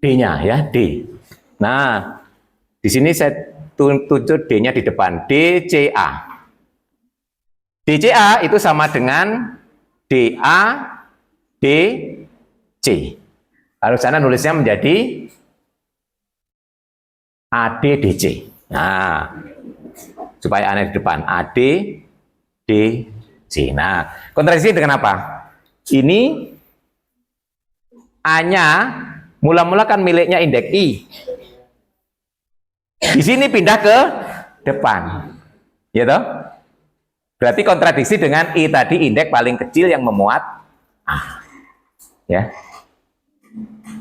D-nya ya, D. Nah, di sini saya tunjuk D-nya di depan, DCA. DCA itu sama dengan DA, DC. Lalu sana nulisnya menjadi ADDC. Nah, supaya aneh di depan, ADDC. Nah, kontradiksi dengan apa? Ini A-nya mula-mula kan miliknya indeks I. Di sini pindah ke depan. Ya toh? Berarti kontradiksi dengan I tadi indeks paling kecil yang memuat A. Ya.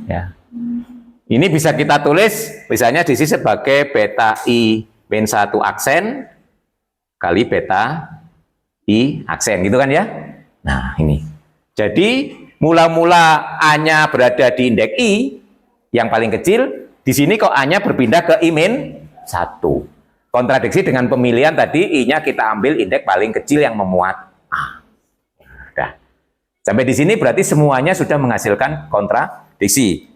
Ya. Ini bisa kita tulis misalnya di sini sebagai beta I min 1 aksen kali beta I aksen gitu kan ya. Nah, ini. Jadi mula-mula A-nya berada di indeks I yang paling kecil, di sini kok A-nya berpindah ke I min 1. Kontradiksi dengan pemilihan tadi, I-nya kita ambil indeks paling kecil yang memuat A. Nah, sampai di sini berarti semuanya sudah menghasilkan kontradiksi.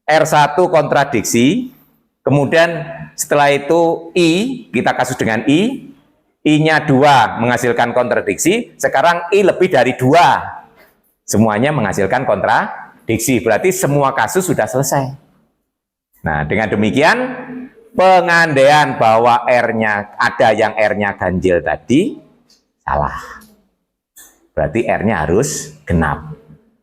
R1 kontradiksi, kemudian setelah itu I, kita kasus dengan I, I-nya 2 menghasilkan kontradiksi, sekarang I lebih dari 2. Semuanya menghasilkan kontradiksi, berarti semua kasus sudah selesai. Nah, dengan demikian, pengandaian bahwa R-nya ada yang R-nya ganjil tadi salah. Berarti R-nya harus genap.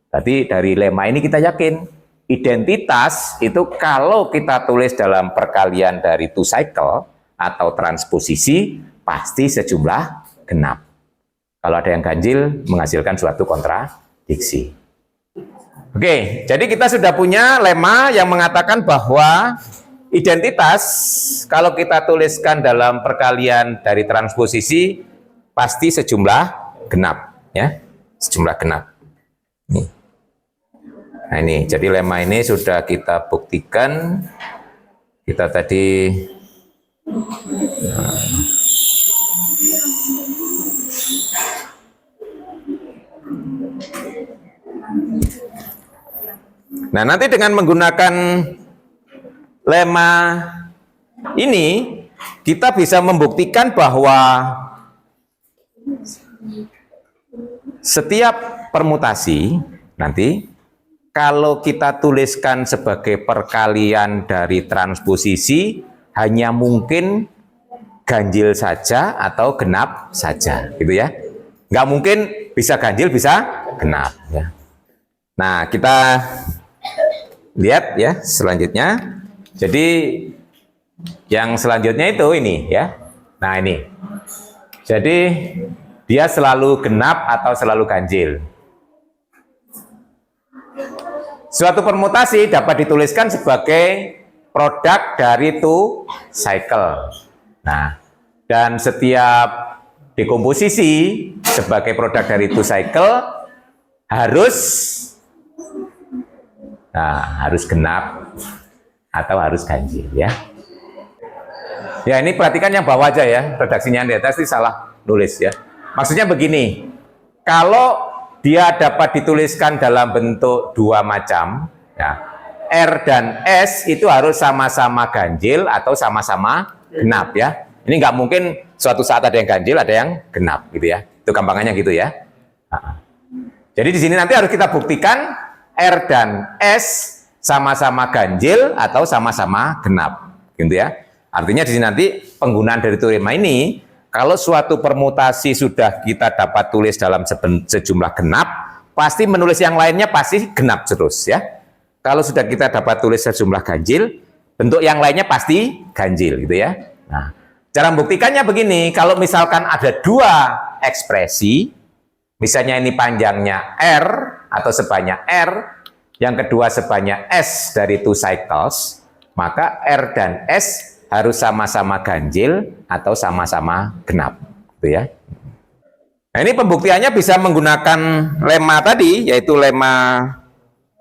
Berarti dari lemma ini kita yakin identitas itu kalau kita tulis dalam perkalian dari two cycle atau transposisi pasti sejumlah genap. Kalau ada yang ganjil menghasilkan suatu kontradiksi. Oke, jadi kita sudah punya lemma yang mengatakan bahwa identitas kalau kita tuliskan dalam perkalian dari transposisi pasti sejumlah genap, ya, sejumlah genap. Nih. Nah ini, jadi lemma ini sudah kita buktikan. Kita tadi nah, nanti dengan menggunakan lemma ini, kita bisa membuktikan bahwa setiap permutasi nanti, kalau kita tuliskan sebagai perkalian dari transposisi, hanya mungkin ganjil saja atau genap saja, gitu ya. Nggak mungkin bisa ganjil, bisa genap. Ya. Nah, kita lihat ya selanjutnya. Jadi yang selanjutnya itu ini ya. Nah ini. Jadi dia selalu genap atau selalu ganjil. Suatu permutasi dapat dituliskan sebagai produk dari two cycle. Nah, dan setiap dekomposisi sebagai produk dari two cycle harus genap atau harus ganjil ya. Ya ini perhatikan yang bawah aja ya, redaksinya di atas ini salah nulis ya. Maksudnya begini, kalau dia dapat dituliskan dalam bentuk dua macam ya, R dan S itu harus sama-sama ganjil atau sama-sama genap ya. Ini nggak mungkin suatu saat ada yang ganjil, ada yang genap gitu ya. Itu gampangannya gitu ya. Jadi di sini nanti harus kita buktikan R dan S sama-sama ganjil atau sama-sama genap, gitu ya. Artinya di sini nanti penggunaan dari teorema ini, kalau suatu permutasi sudah kita dapat tulis dalam sejumlah genap, pasti menulis yang lainnya pasti genap terus ya. Kalau sudah kita dapat tulis sejumlah ganjil, bentuk yang lainnya pasti ganjil, gitu ya. Nah, cara membuktikannya begini, kalau misalkan ada dua ekspresi, misalnya ini panjangnya R atau sebanyak R, yang kedua sebanyak S dari two cycles, maka R dan S harus sama-sama ganjil atau sama-sama genap, gitu ya. Nah, ini pembuktiannya bisa menggunakan lemma tadi, yaitu lemma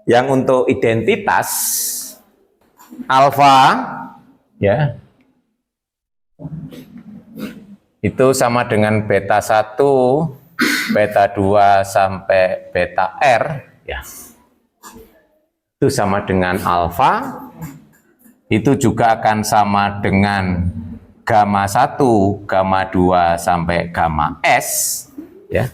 yang untuk identitas alfa, ya, itu sama dengan beta 1, beta 2 sampai beta R, ya. Itu sama dengan alfa, itu juga akan sama dengan gamma 1, gamma 2 sampai gamma S ya.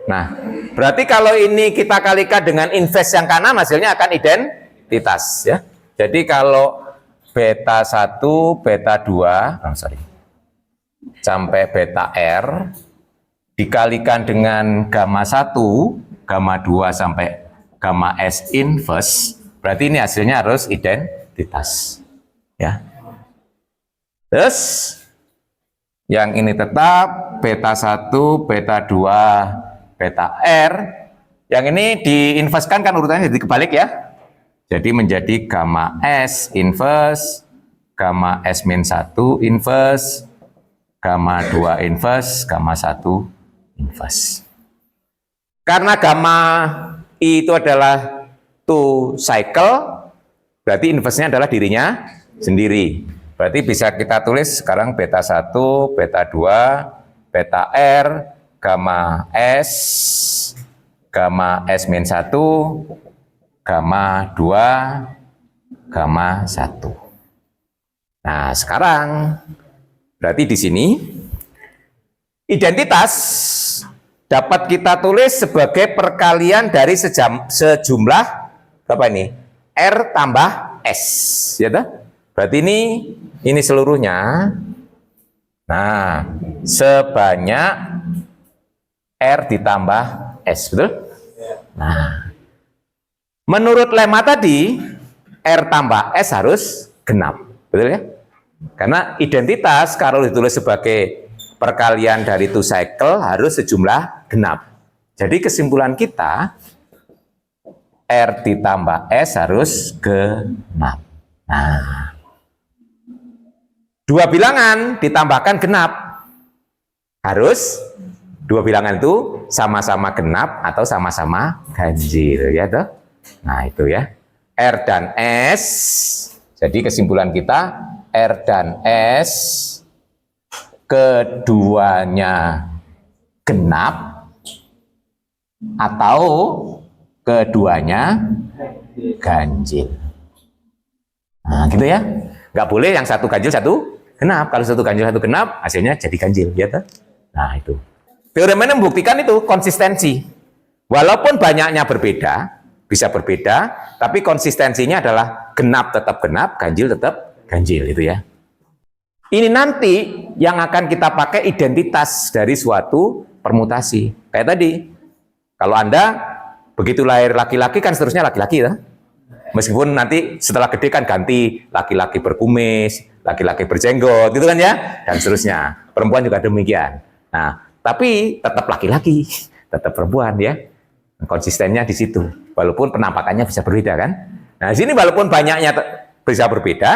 Nah, berarti kalau ini kita kalikan dengan inverse yang kanan hasilnya akan identitas ya. Jadi kalau beta 1, beta 2 sampai beta R dikalikan dengan gamma 1, gamma 2 sampai gamma S inverse, berarti ini hasilnya harus identitas ya. Terus yang ini tetap beta 1, beta 2, beta R. Yang ini diinverskan kan urutannya jadi kebalik ya. Jadi menjadi gamma S inverse, gamma S min 1 inverse, gamma 2 inverse, gamma 1 inverse. Karena gamma I itu adalah two cycle, berarti inverse-nya adalah dirinya sendiri. Berarti bisa kita tulis sekarang beta 1, beta 2, beta R, gamma S min 1, gamma 2, gamma 1. Nah, sekarang berarti di sini identitas dapat kita tulis sebagai perkalian dari sejumlah berapa ini? R tambah S, ya toh? Berarti ini seluruhnya. Nah, sebanyak R ditambah S, betul? Nah, Menurut lemma tadi, R tambah S harus genap. Betul ya? Karena identitas kalau ditulis sebagai perkalian dari 2 cycle harus sejumlah genap. Jadi kesimpulan kita, R ditambah S harus genap. Nah, 2 bilangan ditambahkan genap. Harus 2 bilangan itu sama-sama genap atau sama-sama ganjil. Ya toh? Nah, itu ya. R dan S. Jadi kesimpulan kita, R dan S keduanya genap atau keduanya ganjil. Nah, gitu ya. Nggak boleh yang satu ganjil, satu genap. Kalau satu ganjil, satu genap, hasilnya jadi ganjil. Ya toh? Nah, itu. Teorem ini membuktikan itu konsistensi. Walaupun banyaknya berbeda, bisa berbeda, tapi konsistensinya adalah genap tetap genap, ganjil tetap ganjil, itu ya. Ini nanti yang akan kita pakai identitas dari suatu permutasi. Kayak tadi, kalau Anda begitu lahir laki-laki kan seterusnya laki-laki ya. Meskipun nanti setelah gede kan ganti laki-laki berkumis, laki-laki berjenggot, gitu kan ya, dan seterusnya. Perempuan juga demikian. Nah, tapi tetap laki-laki, tetap perempuan ya. Konsistennya di situ. Walaupun penampakannya bisa berbeda kan. Nah, di sini walaupun banyaknya bisa berbeda,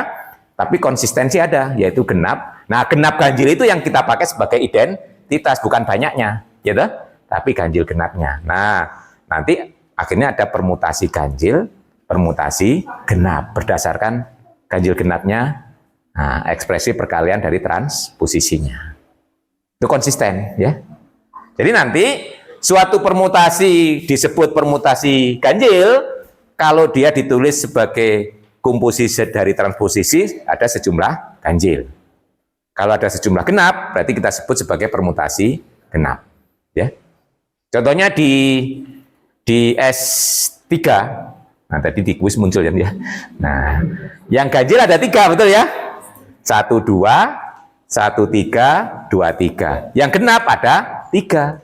tapi konsistensi ada, yaitu genap. Nah, genap ganjil itu yang kita pakai sebagai identitas, bukan banyaknya, ya toh? Tapi ganjil genapnya. Nah, nanti akhirnya ada permutasi ganjil, permutasi genap berdasarkan ganjil genapnya. Nah, ekspresi perkalian dari transposisinya. Itu konsisten, ya. Jadi nanti suatu permutasi disebut permutasi ganjil kalau dia ditulis sebagai komposisi dari transposisi ada sejumlah ganjil. Kalau ada sejumlah genap berarti kita sebut sebagai permutasi genap. Ya. Contohnya di S3, nah tadi di kuis muncul ya. Nah, yang ganjil ada 3 betul ya? 1, 2, 1, 3, 2, 3. Yang genap ada 3.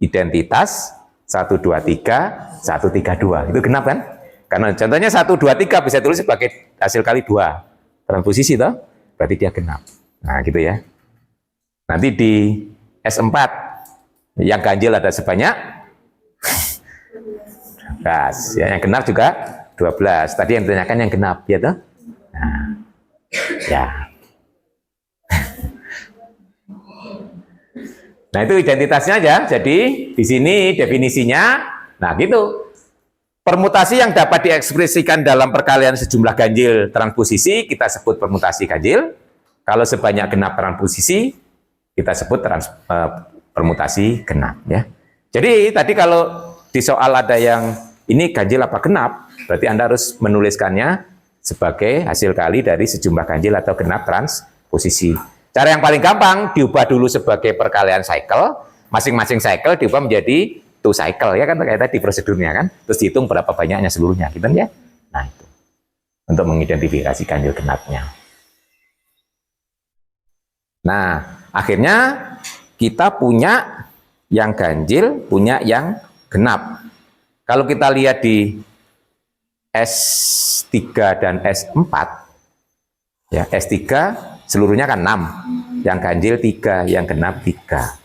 Identitas 1, 2, 3, 1, 3, 2. Itu genap kan? Karena contohnya 1, 2, 3 bisa tulis sebagai hasil kali 2. Transposisi toh? Berarti dia genap. Nah, gitu ya. Nanti di S4 yang ganjil ada sebanyak 12. Ya, yang genap juga 12. Tadi yang ditanyakan yang genap, ya toh? Nah, ya. Nah, itu identitasnya aja. Jadi di sini definisinya, nah gitu. Permutasi yang dapat diekspresikan dalam perkalian sejumlah ganjil transposisi kita sebut permutasi ganjil. Kalau sebanyak genap transposisi kita sebut permutasi genap ya. Jadi tadi kalau di soal ada yang ini ganjil apa genap, berarti Anda harus menuliskannya sebagai hasil kali dari sejumlah ganjil atau genap transposisi. Cara yang paling gampang, diubah dulu sebagai perkalian cycle, masing-masing cycle diubah menjadi 2 cycle, ya kan, kayak tadi prosedurnya kan, terus dihitung berapa banyaknya seluruhnya, gitu ya. Nah itu, untuk mengidentifikasi ganjil genapnya. Nah, akhirnya kita punya yang ganjil, punya yang genap. Kalau kita lihat di S3 dan S4, ya S3 seluruhnya kan 6, yang ganjil 3, yang genap 3.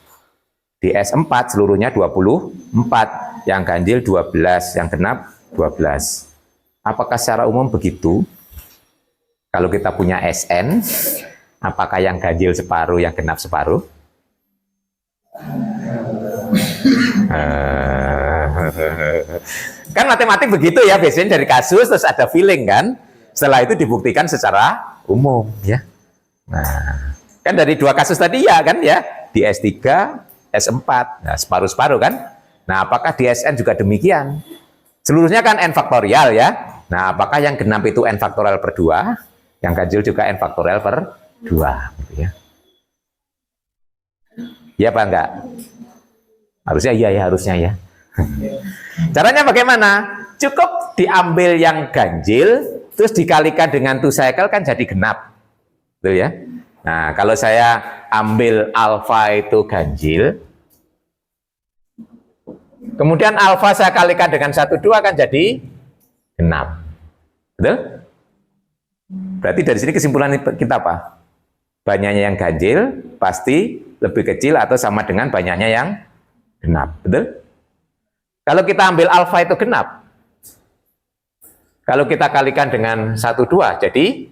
Di S4 seluruhnya 24, yang ganjil 12, yang genap 12. Apakah secara umum begitu? Kalau kita punya SN, apakah yang ganjil separuh, yang genap separuh? Kan matematik begitu ya, biasanya dari kasus terus ada feeling kan. Setelah itu dibuktikan secara umum ya. Nah, kan dari 2 kasus tadi ya kan ya, di S3, S4, nah separuh-separuh kan. Nah, apakah di SN juga demikian? Seluruhnya kan N faktorial ya. Nah, apakah yang genap itu N faktorial per 2, yang ganjil juga N faktorial per 2 gitu ya. Iya apa enggak? Harusnya iya ya, harusnya ya. Caranya bagaimana? Cukup diambil yang ganjil terus dikalikan dengan 2 cycle kan jadi genap. Betul ya? Nah, kalau saya ambil alfa itu ganjil, kemudian alfa saya kalikan dengan 1, 2 kan jadi genap. Betul? Berarti dari sini kesimpulan kita apa? Banyaknya yang ganjil pasti lebih kecil atau sama dengan banyaknya yang genap. Betul? Kalau kita ambil alfa itu genap, kalau kita kalikan dengan 1, 2, jadi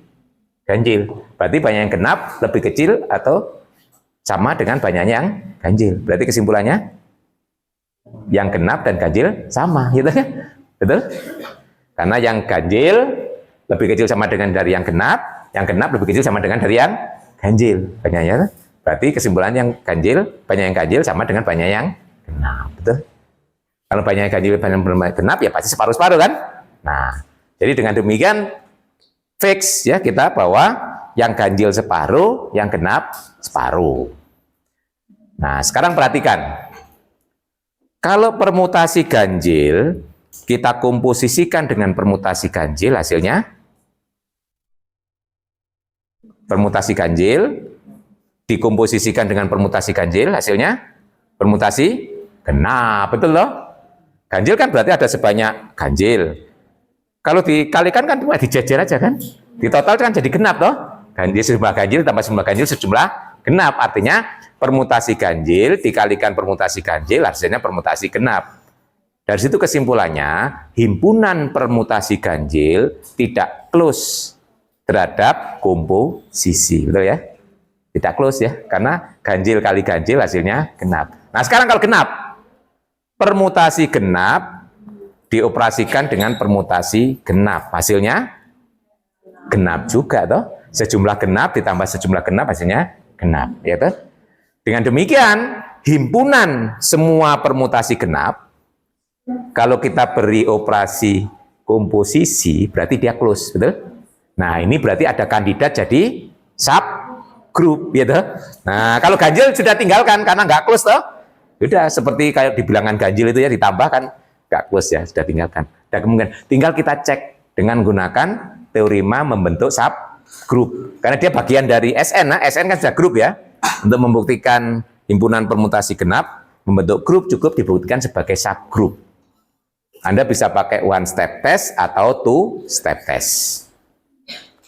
ganjil. Berarti banyak yang genap lebih kecil atau sama dengan banyaknya yang ganjil. Berarti kesimpulannya yang genap dan ganjil sama, gitu kan? Betul? Karena yang ganjil lebih kecil sama dengan dari yang genap lebih kecil sama dengan dari yang ganjil. Banyaknya. Berarti kesimpulan yang ganjil, banyak yang ganjil sama dengan banyak yang genap. Betul? Kalau banyak yang ganjil, banyak yang genap, ya pasti separuh-separuh kan? Nah, jadi dengan demikian fix ya kita bahwa yang ganjil separuh, yang genap separuh. Nah, sekarang perhatikan. Kalau permutasi ganjil kita komposisikan dengan permutasi ganjil, hasilnya permutasi ganjil dikomposisikan dengan permutasi ganjil, hasilnya permutasi genap. Betul loh? Ganjil kan berarti ada sebanyak ganjil. Kalau dikalikan kan cuma dijejer aja kan? Di total kan jadi genap toh? Ganjil sejumlah ganjil tambah sejumlah ganjil sejumlah genap. Artinya permutasi ganjil dikalikan permutasi ganjil hasilnya permutasi genap. Dari situ kesimpulannya, himpunan permutasi ganjil tidak close terhadap komposisi. Betul ya? Tidak close ya, karena ganjil kali ganjil hasilnya genap. Nah sekarang kalau genap, permutasi genap dioperasikan dengan permutasi genap. Hasilnya genap juga toh. Sejumlah genap ditambah sejumlah genap hasilnya genap, ya toh. Dengan demikian, himpunan semua permutasi genap kalau kita beri operasi komposisi berarti dia close, betul? Nah, ini berarti ada kandidat jadi subgroup, ya toh. Nah, kalau ganjil sudah tinggalkan karena nggak close toh. Sudah seperti kayak di bilangan ganjil itu ya ditambahkan nggak close ya, sudah tinggalkan. Dan kemudian tinggal kita cek dengan menggunakan teorema membentuk subgroup. Karena dia bagian dari SN, nah SN kan sudah grup ya. Untuk membuktikan himpunan permutasi genap, membentuk grup cukup dibuktikan sebagai subgroup. Anda bisa pakai one step test atau two step test.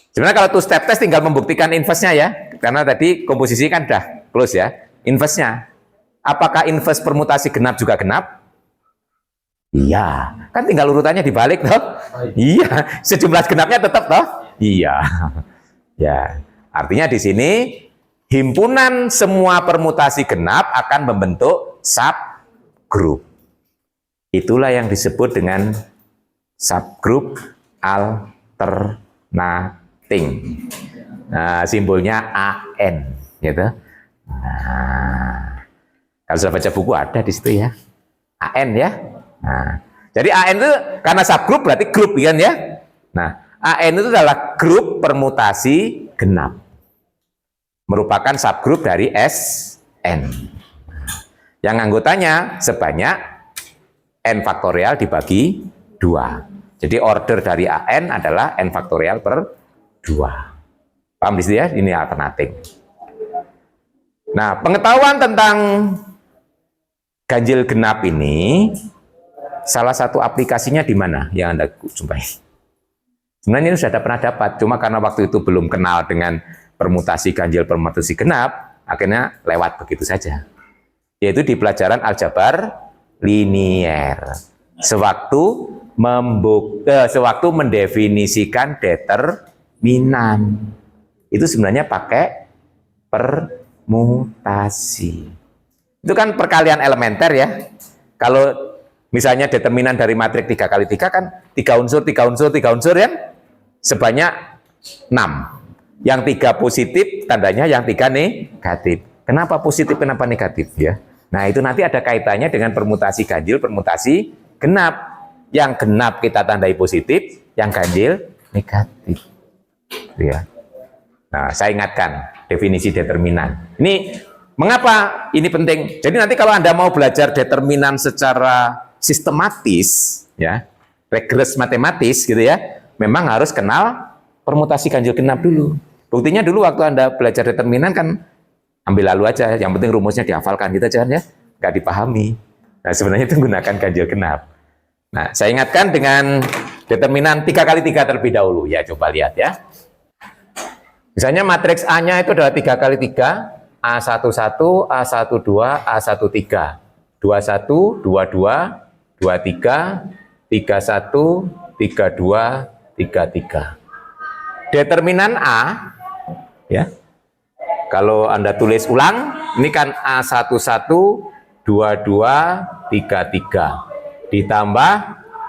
Sebenarnya kalau two step test tinggal membuktikan inverse-nya ya. Karena tadi komposisi kan sudah close ya. Inverse-nya. Apakah inverse permutasi genap juga genap? Iya, kan tinggal urutannya dibalik toh. Iya, sejumlah genapnya tetap toh. Iya. Ya, artinya di sini himpunan semua permutasi genap akan membentuk subgroup. Itulah yang disebut dengan subgroup alternating. Nah, simbolnya AN, gitu. Nah, kalau sudah baca buku ada di situ ya, AN ya. Nah, jadi AN itu karena subgroup berarti grup kan ya. Nah, AN itu adalah grup permutasi genap. Merupakan subgroup dari SN. Yang anggotanya sebanyak N faktorial dibagi 2. Jadi order dari AN adalah N faktorial per 2. Paham di sini ya? Ini alternating. Nah, pengetahuan tentang ganjil genap ini, salah satu aplikasinya di mana yang Anda jumpai? Sebenarnya ini sudah pernah dapat, cuma karena waktu itu belum kenal dengan permutasi ganjil permutasi genap, akhirnya lewat begitu saja. Yaitu di pelajaran aljabar linier. Sewaktu mendefinisikan determinan. Itu sebenarnya pakai permutasi. Itu kan perkalian elementer ya. Kalau misalnya determinan dari matrik 3 kali 3 kan 3 unsur ya. Sebanyak 6. Yang 3 positif tandanya yang 3 negatif. Kenapa positif, kenapa negatif ya? Nah, itu nanti ada kaitannya dengan permutasi ganjil, permutasi genap. Yang genap kita tandai positif, yang ganjil negatif. Ya. Nah, saya ingatkan definisi determinan. Ini mengapa ini penting? Jadi nanti kalau Anda mau belajar determinan secara sistematis, ya, regres matematis gitu ya, memang harus kenal permutasi ganjil genap dulu. Buktinya dulu waktu Anda belajar determinan kan ambil lalu aja, yang penting rumusnya dihafalkan gitu aja ya, nggak dipahami. Nah, sebenarnya itu menggunakan ganjil genap. Nah, saya ingatkan dengan determinan 3 kali 3 terlebih dahulu. Ya, coba lihat ya. Misalnya matriks A-nya itu adalah 3 kali 3, A11, A12, A13. 21, 22, 23, 31, 32, 33. Determinan A, ya. Kalau Anda tulis ulang, ini kan A11, 22, 33. Ditambah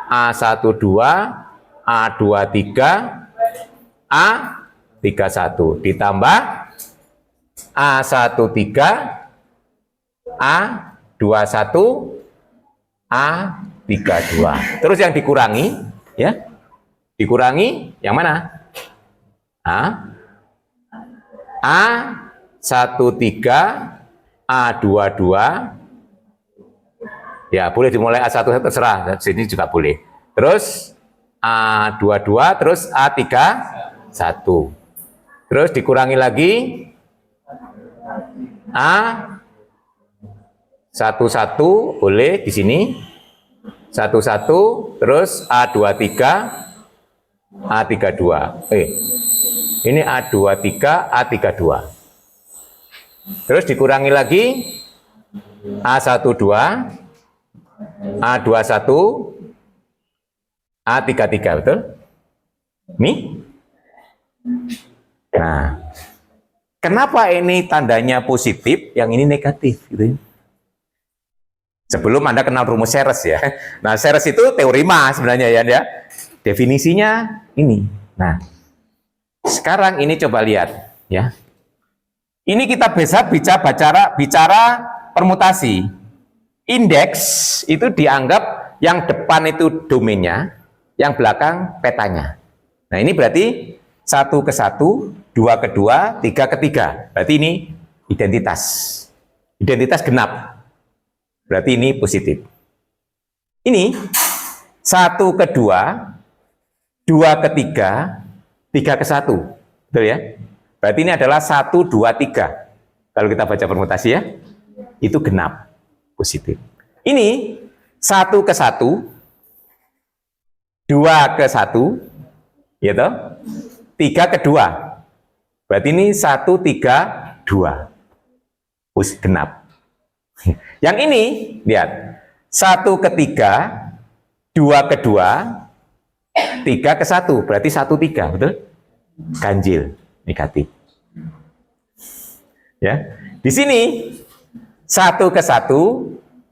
A12, A23, A31. Ditambah A13, A21, A32. Terus yang dikurangi, ya. Dikurangi yang mana? A13, A22, ya boleh dimulai A11 terserah, sini juga boleh. Terus A22, terus A31. Terus dikurangi lagi A11 boleh di sini. 11, terus A23, A32. Ini A23, A32. Terus dikurangi lagi A12, A21, A33, betul? Ini? Nah, kenapa ini tandanya positif, yang ini negatif? Gitu. Sebelum Anda kenal rumus Seres ya. Nah, Seres itu teorema sebenarnya ya. Definisinya ini. Nah, sekarang ini coba lihat ya. Ini kita bicara permutasi. Indeks itu dianggap yang depan itu domainnya, yang belakang petanya. Nah, ini berarti 1 ke 1, 2 ke 2, 3 ke 3. Berarti ini identitas. Identitas genap. Berarti ini positif. Ini 1 ke 2, 2 ke 3, 3 ke 1. Betul ya? Berarti ini adalah 1, 2, 3. Kalau kita baca permutasi ya, itu genap. Positif. Ini 1 ke 1, 2 ke 1, ya toh? 3 ke 2. Berarti ini 1, 3, 2. Genap. Yang ini, lihat. 1 ke 3, 2 ke 2, 3 ke 1. Berarti 1, 3, betul? Ganjil, negatif. Ya. Di sini 1 ke 1,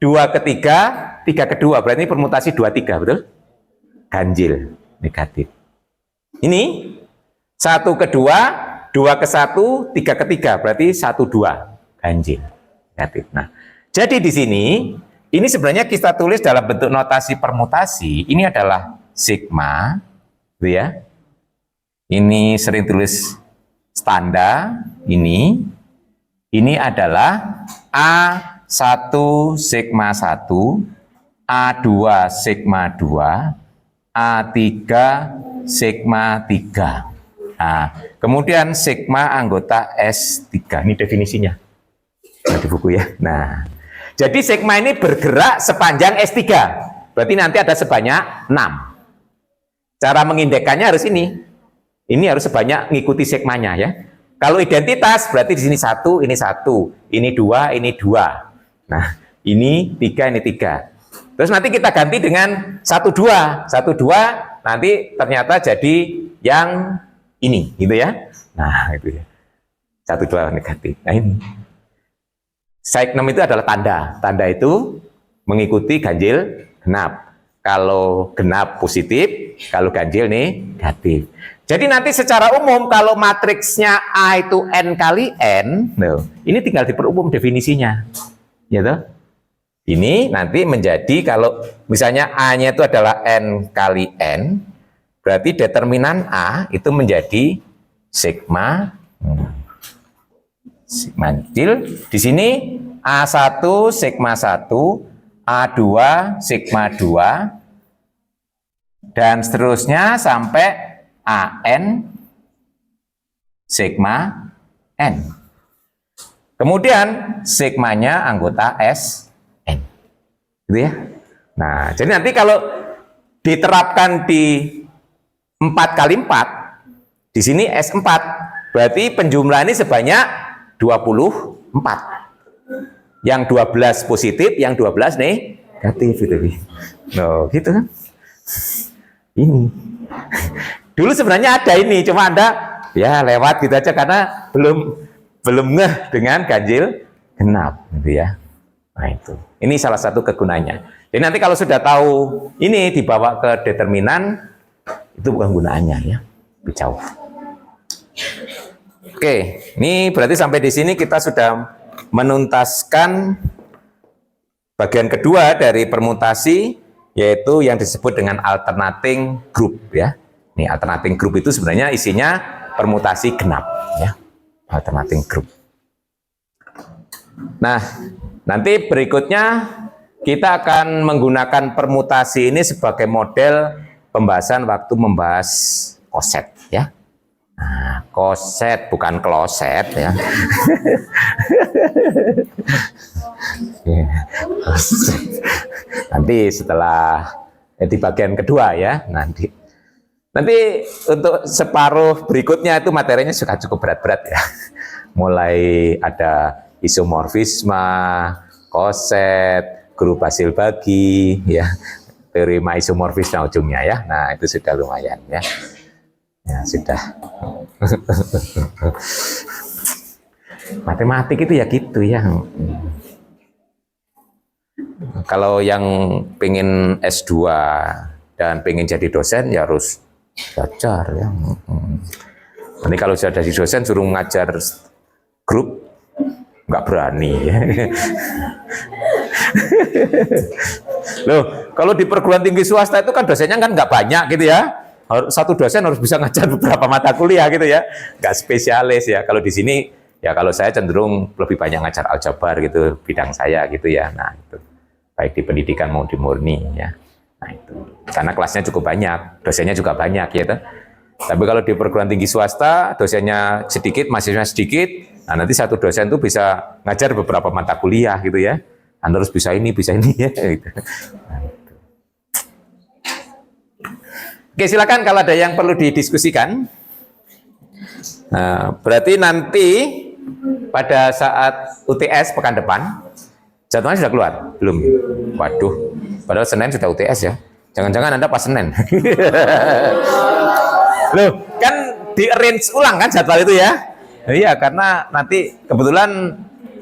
2 ke 3, 3 ke 2. Berarti ini permutasi 2, 3, betul? Ganjil, negatif. Ini 1 ke 2, 2 ke 1, 3 ke 3. Berarti 1, 2, ganjil, negatif. Nah, jadi di sini, ini sebenarnya kita tulis dalam bentuk notasi permutasi. Ini adalah sigma, gitu ya. Ini sering tulis standar, ini adalah A1 sigma 1, A2 sigma 2, A3 sigma 3. Nah, kemudian sigma anggota S3. Ini definisinya. Nah, di buku ya. Nah, jadi sigma ini bergerak sepanjang S3. Berarti nanti ada sebanyak 6. Cara mengindekannya harus ini. Ini harus sebanyak ngikuti sigmanya ya. Kalau identitas berarti di sini 1, ini 1, ini 2, ini 2. Nah, ini 3, ini 3. Terus nanti kita ganti dengan 1, 2. 1, 2 nanti ternyata jadi yang ini, gitu ya. Nah, itu ya. 1, 2 negatif. Nah, ini. Sigma itu adalah tanda. Tanda itu mengikuti ganjil genap. Kalau genap positif, kalau ganjil negatif. Jadi nanti secara umum kalau matriksnya A itu N kali N, ini tinggal diperumum definisinya. Ya toh? Ini nanti menjadi kalau misalnya A-nya itu adalah N kali N, berarti determinan A itu menjadi sigma sigma kecil. Di sini A1 sigma 1, A2 sigma 2, dan seterusnya sampai AN sigma N. Kemudian sigmanya anggota SN. Gitu ya. Nah, jadi nanti kalau diterapkan di 4 kali 4, di sini S4, berarti penjumlahan ini sebanyak 24. Yang 12 positif, yang 12 negatif gitu. Loh, gitu kan. Ini. Dulu sebenarnya ada ini, cuma Anda ya lewat gitu aja karena belum ngeh dengan ganjil genap gitu ya. Nah itu. Ini salah satu kegunaannya. Jadi nanti kalau sudah tahu ini dibawa ke determinan, itu bukan gunaannya ya. Lebih jauh. Oke, ini berarti sampai di sini kita sudah menuntaskan bagian kedua dari permutasi, yaitu yang disebut dengan alternating group ya. Ini alternating group itu sebenarnya isinya permutasi genap ya. Alternating group. Nah, nanti berikutnya kita akan menggunakan permutasi ini sebagai model pembahasan waktu membahas koset ya. Nah, koset bukan kloset ya. Nanti setelah di bagian kedua ya, nanti untuk separuh berikutnya itu materinya sudah cukup berat-berat ya. Mulai ada isomorfisme, koset, grup hasil bagi ya, teorema isomorfis ujungnya ya. Nah, itu sudah lumayan ya. Ya, sudah. Matematik itu ya gitu ya. Kalau yang pengen S2 dan pengen jadi dosen ya harus belajar ya. Nanti kalau sudah jadi dosen suruh ngajar grup nggak berani ya. Loh, kalau di perguruan tinggi swasta itu kan dosennya kan nggak banyak gitu ya. Satu dosen harus bisa ngajar beberapa mata kuliah gitu ya, nggak spesialis ya. Kalau di sini ya, kalau saya cenderung lebih banyak ngajar aljabar gitu, bidang saya gitu ya. Nah itu baik di pendidikan mau di murni ya. Nah itu karena kelasnya cukup banyak, dosennya juga banyak ya. Tapi kalau di perguruan tinggi swasta dosennya sedikit, mahasiswanya sedikit. Nah nanti satu dosen tuh bisa ngajar beberapa mata kuliah gitu ya. Anda harus bisa ini ya. Gitu. Nah, oke, silakan kalau ada yang perlu didiskusikan. Nah, berarti nanti pada saat UTS pekan depan, jadwalnya sudah keluar? Belum? Waduh, padahal Senin sudah UTS ya. Jangan-jangan Anda pas Senin. Loh, kan di-arrange ulang kan jadwal itu ya? Iya, karena nanti kebetulan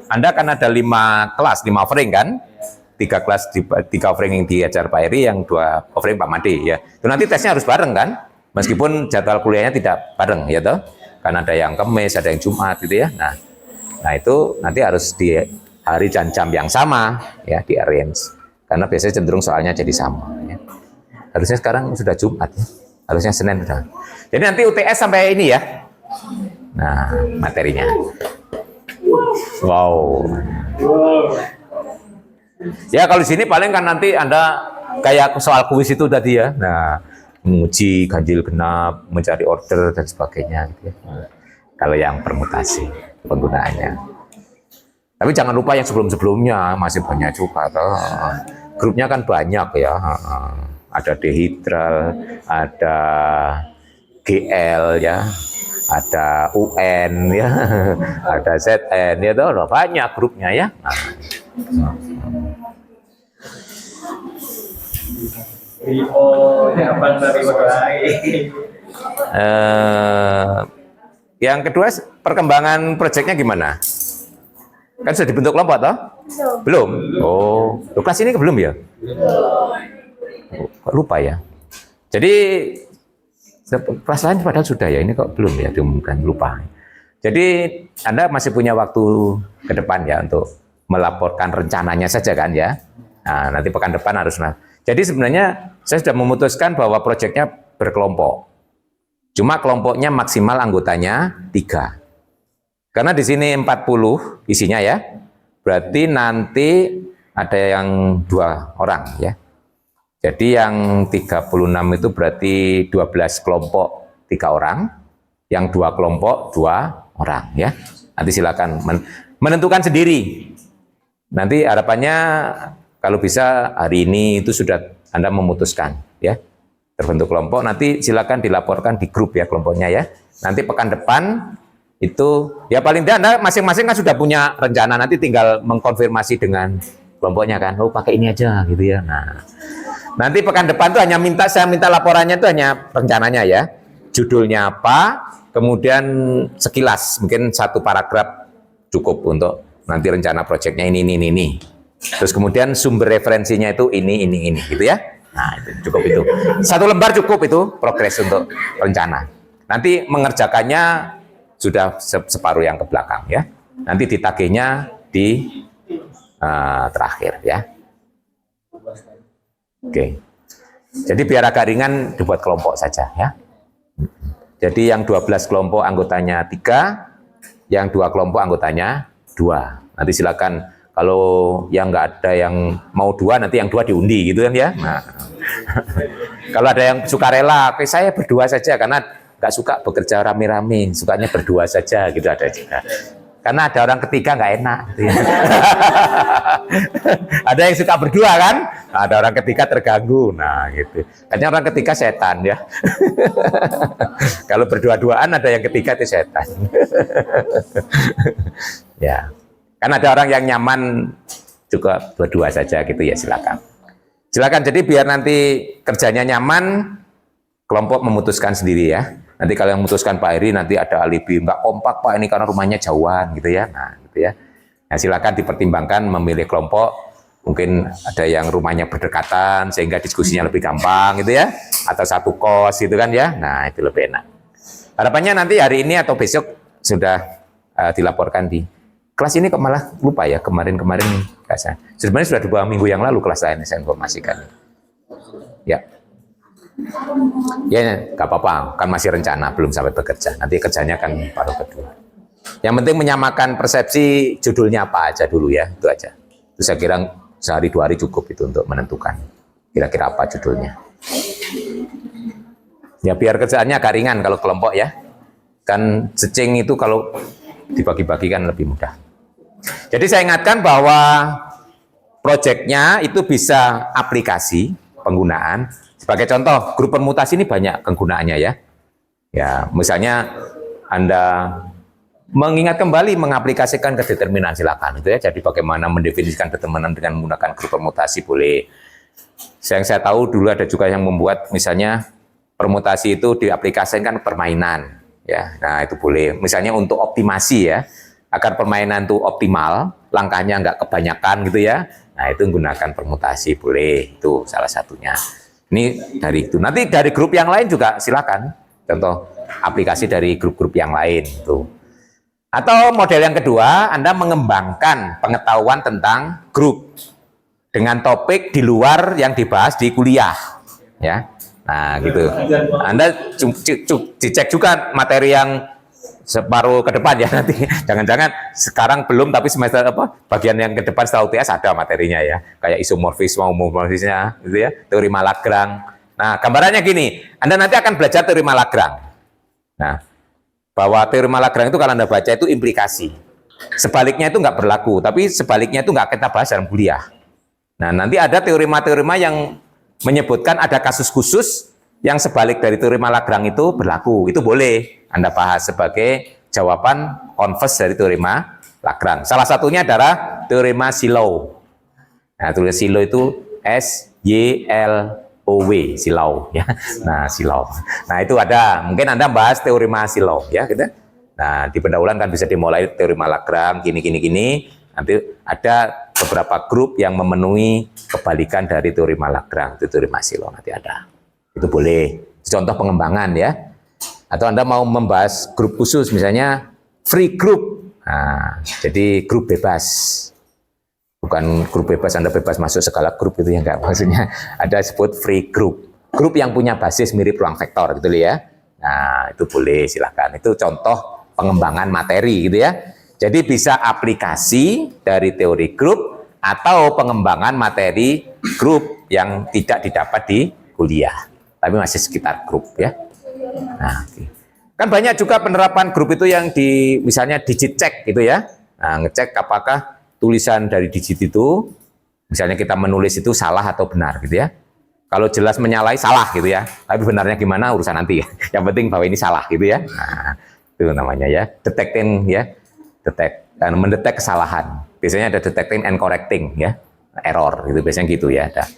Anda kan ada 5 kelas, 5 offering kan? 3 kelas, 3 offering yang diajar Pak Eri, yang 2 offering Pak Made ya. Itu nanti tesnya harus bareng kan? Meskipun jadwal kuliahnya tidak bareng ya toh. Karena ada yang Kamis, ada yang Jumat gitu ya. Nah itu nanti harus di hari dan jam yang sama ya, di arrange. Karena biasanya cenderung soalnya jadi sama ya. Harusnya sekarang sudah Jumat ya. Harusnya Senin sudah. Jadi nanti UTS sampai ini ya. Nah, materinya. Wow. Ya kalau di sini paling kan nanti Anda kayak soal kuis itu tadi ya. Nah, menguji ganjil genap, mencari order dan sebagainya gitu ya. Kalau yang permutasi penggunaannya. Tapi jangan lupa yang sebelum-sebelumnya masih banyak juga toh. Grupnya kan banyak ya. Ada dehidral, ada GL ya, ada UN ya, ada ZN ya toh, banyak grupnya ya. Yang kedua, perkembangan proyeknya gimana? Kan sudah dibentuk kelompok toh? Belum. Oh, kelas ini belum ya? Kok lupa ya. Jadi kelas lain padahal sudah ya, ini kok belum ya diumumkan, lupa. Jadi Anda masih punya waktu ke depan ya untuk melaporkan rencananya saja kan ya. Nah, nanti pekan depan harus. Jadi sebenarnya saya sudah memutuskan bahwa proyeknya berkelompok. Cuma kelompoknya maksimal anggotanya 3. Karena di sini 40 isinya ya. Berarti nanti ada yang 2 orang ya. Jadi yang 36 itu berarti 12 kelompok 3 orang, yang 2 kelompok 2 orang ya. Nanti silakan menentukan sendiri. Nanti harapannya kalau bisa hari ini itu sudah Anda memutuskan ya. terbentuk kelompok, nanti silakan dilaporkan di grup ya kelompoknya ya. Nanti pekan depan itu ya paling tidak Anda masing-masing kan sudah punya rencana, nanti tinggal mengkonfirmasi dengan kelompoknya kan, oh pakai ini aja gitu ya. Nah, nanti pekan depan tuh saya minta laporannya itu hanya rencananya ya, judulnya apa, kemudian sekilas mungkin 1 paragraf cukup untuk nanti rencana proyeknya ini. Terus kemudian sumber referensinya itu ini gitu ya. Nah, itu cukup itu. 1 lembar cukup itu progres untuk rencana. Nanti mengerjakannya sudah separuh yang ke belakang ya. Nanti ditagihnya di terakhir ya. Oke. Jadi biar agak ringan dibuat kelompok saja ya. Jadi yang 12 kelompok anggotanya 3, yang 2 kelompok anggotanya 2. Nanti silakan kalau yang nggak ada yang mau 2, nanti yang 2 diundi gitu kan ya. Nah, kalau ada yang suka rela, saya berdua saja karena nggak suka bekerja rame-rame, sukanya berdua saja gitu ada juga. Karena ada orang ketiga nggak enak. Gitu ya. Ada yang suka berdua kan, ada orang ketiga terganggu. Nah gitu. Hanya orang ketiga setan ya. Kalau berdua-duaan ada yang ketiga itu setan. Ya. Kan ada orang yang nyaman juga berdua saja gitu ya, silakan. Silakan, jadi biar nanti kerjanya nyaman, kelompok memutuskan sendiri ya. Nanti kalau yang memutuskan Pak Heri nanti ada alibi, nggak kompak Pak ini karena rumahnya jauhan gitu ya. Nah gitu ya. Nah silakan dipertimbangkan memilih kelompok, mungkin ada yang rumahnya berdekatan sehingga diskusinya lebih gampang gitu ya. Atau satu kos gitu kan ya. Nah itu lebih enak. Harapannya nanti hari ini atau besok sudah dilaporkan di kelas ini, kok malah lupa ya kemarin-kemarin sebenarnya sudah 2 minggu yang lalu kelas lain saya informasikan. Ya. Ya, nggak apa-apa, kan masih rencana, belum sampai bekerja. Nanti kerjanya kan baru kedua. Yang penting menyamakan persepsi judulnya apa aja dulu ya, itu aja. Itu saya kira sehari 2 hari cukup itu untuk menentukan kira-kira apa judulnya. Ya biar kerjaannya agak ringan kalau kelompok ya. Kan secing itu kalau dibagi-bagi kan lebih mudah. Jadi saya ingatkan bahwa proyeknya itu bisa aplikasi penggunaan. Sebagai contoh, grup permutasi ini banyak penggunaannya ya. Ya, misalnya Anda mengingat kembali mengaplikasikan kedeterminan silakan itu ya. Jadi bagaimana mendefinisikan determinan dengan menggunakan grup permutasi boleh. Yang saya tahu dulu ada juga yang membuat misalnya permutasi itu diaplikasikan permainan ya. Nah, itu boleh. Misalnya untuk optimasi ya. Agar permainan itu optimal, langkahnya nggak kebanyakan gitu ya. Nah, itu menggunakan permutasi boleh. Itu salah satunya. Ini dari itu. Nanti dari grup yang lain juga silakan. Contoh aplikasi dari grup-grup yang lain itu. Atau model yang kedua, Anda mengembangkan pengetahuan tentang grup dengan topik di luar yang dibahas di kuliah, ya. Nah, gitu. Anda dicek juga materi yang separuh ke depan ya nanti. Jangan-jangan sekarang belum, tapi semester bagian yang ke depan setelah UTS ada materinya ya. Kayak isomorfisme, homomorfisnya gitu ya, teori Malagrang. Nah, gambarannya gini, Anda nanti akan belajar teori Malagrang. Nah, bahwa teori Malagrang itu kalau Anda baca itu implikasi. Sebaliknya itu nggak berlaku, tapi sebaliknya itu nggak kita bahas dalam kuliah. Nah, nanti ada teorema-teorema yang menyebutkan ada kasus khusus yang sebalik dari teori Malagrang itu berlaku. Itu boleh Anda bahas sebagai jawaban converse dari teorema Lagrange. Salah satunya adalah teorema Sylow. Nah, tulis Sylow itu S-Y-L-O-W, Sylow ya. Nah, Sylow. Nah, itu ada. Mungkin Anda bahas teorema Sylow ya, gitu. Nah, di pendahuluan kan bisa dimulai teorema Lagrange gini. Nanti ada beberapa grup yang memenuhi kebalikan dari teorema Lagrange, itu teorema Sylow nanti ada. Itu boleh. Contoh pengembangan ya. Atau Anda mau membahas grup khusus, misalnya free group. Nah, jadi grup bebas. Bukan grup bebas, Anda bebas masuk segala grup itu ya enggak. Maksudnya ada sebut free group. Grup yang punya basis mirip ruang vektor gitu ya. Nah, itu boleh silakan. Itu contoh pengembangan materi gitu ya. Jadi bisa aplikasi dari teori grup atau pengembangan materi grup yang tidak didapat di kuliah. Tapi masih sekitar grup ya. Nah, kan banyak juga penerapan grup itu yang misalnya digit check gitu ya. Nah, ngecek apakah tulisan dari digit itu, misalnya kita menulis itu salah atau benar gitu ya. Kalau jelas menyalahi salah gitu ya. Tapi benarnya gimana urusan nanti ya. Yang penting bahwa ini salah gitu ya. Nah, itu namanya ya, detecting ya. Dan mendetek kesalahan. Biasanya ada detecting and correcting ya. Error gitu biasanya gitu ya, ada.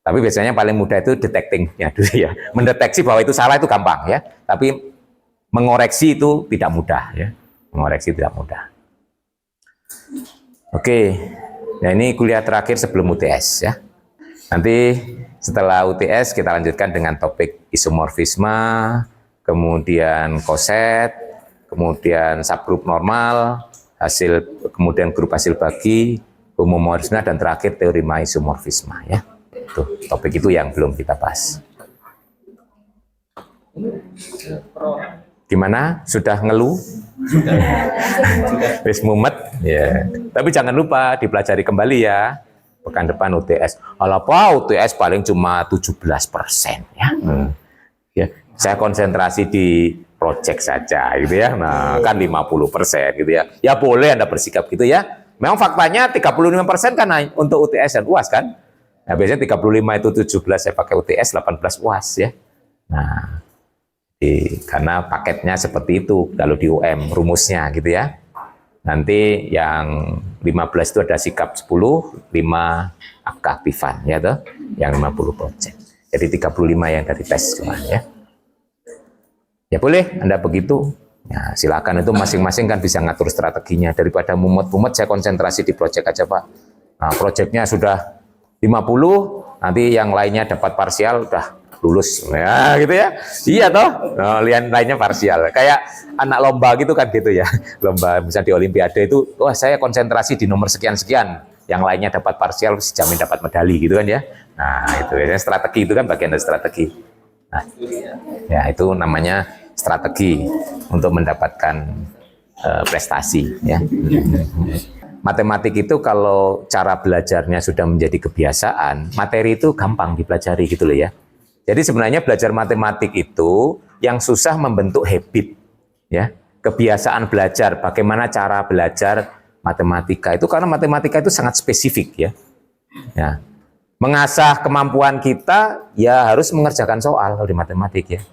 Tapi biasanya paling mudah itu detectingnya dulu ya. Mendeteksi bahwa itu salah itu gampang ya. Tapi mengoreksi itu tidak mudah ya. Mengoreksi tidak mudah. Oke, nah ini kuliah terakhir sebelum UTS ya. Nanti setelah UTS kita lanjutkan dengan topik isomorfisme, kemudian koset, kemudian subgrup normal, kemudian grup hasil bagi, homomorfisme, dan terakhir teorema isomorfisme ya. Tuh, topik itu yang belum kita bahas. Gimana? Sudah ngeluh? Wis mumet? Ya. Tapi jangan lupa dipelajari kembali ya. Pekan depan UTS. Apa UTS paling cuma 17% ya. Ya. Saya konsentrasi di project saja gitu ya. Nah, kan 50% gitu ya. Ya boleh Anda bersikap gitu ya. Memang faktanya 35% kan untuk UTS dan UAS kan. Nah, biasanya 35 itu 17 saya pakai UTS, 18 UAS ya. Nah, karena paketnya seperti itu kalau di UM rumusnya gitu ya. Nanti yang 15 itu ada sikap 10, 5 keaktifan ya toh, yang 50 project. Jadi 35 yang dari tes cuman ya. Ya boleh Anda begitu. Ya, silakan, itu masing-masing kan bisa ngatur strateginya. Daripada mumet-mumet saya konsentrasi di project aja Pak. Nah, projectnya sudah 50, nanti yang lainnya dapat parsial udah lulus ya gitu ya. Iya toh, nah, lainnya parsial, kayak anak lomba gitu kan gitu ya. Lomba misalnya di olimpiade itu, wah saya konsentrasi di nomor sekian-sekian, yang lainnya dapat parsial jamin dapat medali gitu kan ya. Nah itu ya, strategi itu kan bagian dari strategi. Nah ya itu namanya strategi untuk mendapatkan prestasi ya. Matematik itu kalau cara belajarnya sudah menjadi kebiasaan, materi itu gampang dipelajari gitu loh ya. Jadi sebenarnya belajar matematik itu yang susah membentuk habit, ya, kebiasaan belajar. Bagaimana cara belajar matematika itu, karena matematika itu sangat spesifik ya. Ya. Mengasah kemampuan kita ya harus mengerjakan soal kalau di matematik ya.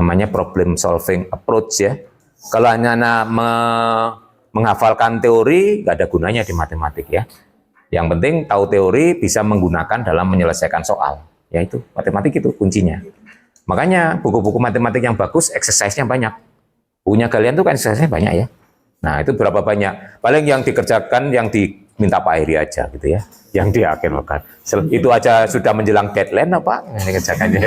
Namanya problem solving approach ya. Kalau hanya menghafalkan teori nggak ada gunanya di matematik ya. Yang penting tahu teori bisa menggunakan dalam menyelesaikan soal. Ya itu, matematik itu kuncinya. Makanya buku-buku matematik yang bagus, exercise-nya banyak. Punya kalian tuh kan exercise-nya banyak ya. Nah itu berapa banyak? Paling yang dikerjakan, yang diminta Pak Heri aja gitu ya. Yang di akhir pekan. Itu aja sudah menjelang deadline apa? Ini kerjakannya.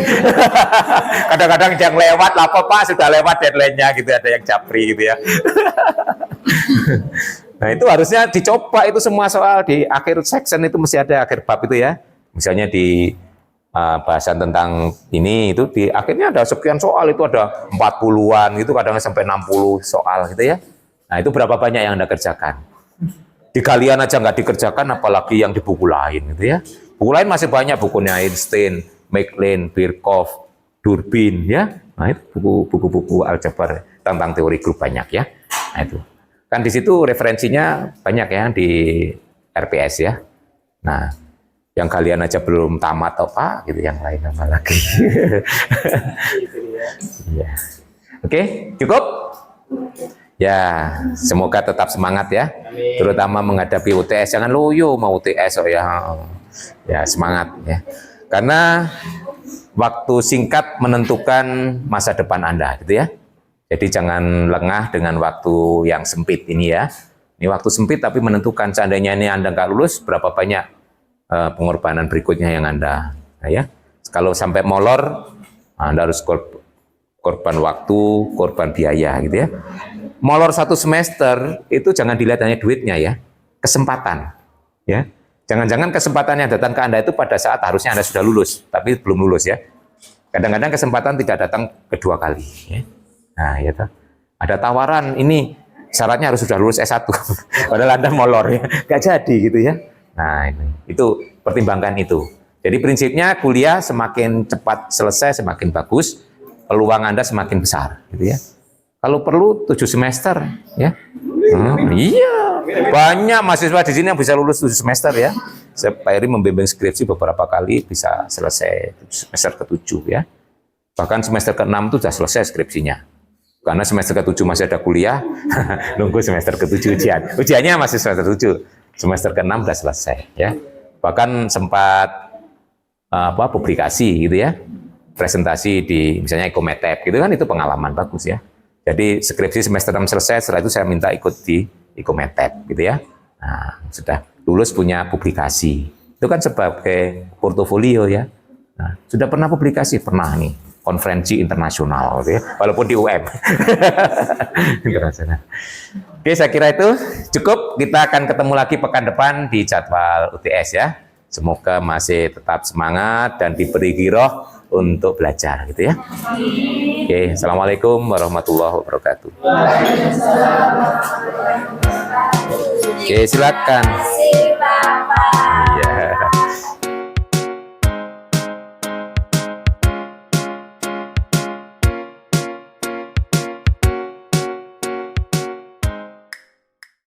Kadang-kadang yang lewat lah Pak, sudah lewat deadline-nya gitu. Ada yang japri gitu ya. Nah itu harusnya dicoba itu semua soal. Di akhir section itu mesti ada akhir bab itu ya. Misalnya di bahasan tentang ini itu di akhirnya ada sekian soal, itu ada 40-an gitu, kadang sampai 60 soal gitu ya. Nah itu berapa banyak yang Anda kerjakan? Di kalian aja nggak dikerjakan, apalagi yang di buku lain gitu ya. Buku lain masih banyak, bukunya Einstein, Maclaurin, Birkhoff, Durbin ya. Nah itu buku-buku aljabar tentang teori grup banyak ya. Nah itu kan di situ referensinya banyak ya di RPS ya. Nah yang kalian aja belum tamat apa gitu, yang lain apa lagi. Ya. Oke, cukup? Ya, semoga tetap semangat ya. Amin. Terutama menghadapi UTS, jangan loyo mau UTS oh ya. Ya, semangat ya. Karena waktu singkat menentukan masa depan Anda gitu ya. Jadi jangan lengah dengan waktu yang sempit ini ya. Ini waktu sempit tapi menentukan, seandainya ini Anda nggak lulus, berapa banyak pengorbanan berikutnya yang Anda ya. Kalau sampai molor, Anda harus korban waktu, korban biaya gitu ya. Molor 1 semester itu jangan dilihat hanya duitnya ya, kesempatan ya. Jangan-jangan kesempatan yang datang ke Anda itu pada saat harusnya Anda sudah lulus, tapi belum lulus ya. Kadang-kadang kesempatan tidak datang kedua kali ya. Nah ya toh. Ada tawaran ini syaratnya harus sudah lulus S1 padahal Anda molor ya, nggak jadi gitu ya. Nah, itu pertimbangkan itu. Jadi prinsipnya kuliah semakin cepat selesai semakin bagus, peluang Anda semakin besar, gitu ya. Kalau perlu 7 semester, ya. Iya, banyak mahasiswa di sini yang bisa lulus 7 semester ya. Pak Eri membimbing skripsi beberapa kali bisa selesai semester ke-7 ya. Bahkan semester ke-6 itu sudah selesai skripsinya. Karena semester ke-7 masih ada kuliah, nunggu semester ke-7 ujian. Ujiannya masih semester 7, semester ke-6 sudah selesai ya. Bahkan sempat publikasi gitu ya. Presentasi di misalnya Ikometep gitu kan, itu pengalaman bagus ya. Jadi skripsi semester 6 selesai, setelah itu saya minta ikut di Ikometep gitu ya. Nah, sudah lulus punya publikasi. Itu kan sebagai portofolio ya. Nah, sudah pernah publikasi? Pernah nih. Konferensi internasional gitu ya. Walaupun di UM. Internasional. Oke, saya kira itu cukup. Kita akan ketemu lagi pekan depan di jadwal UTS ya. Semoga masih tetap semangat dan diberi giroh untuk belajar gitu ya. Oke, assalamualaikum warahmatullahi wabarakatuh. Oke, silakan.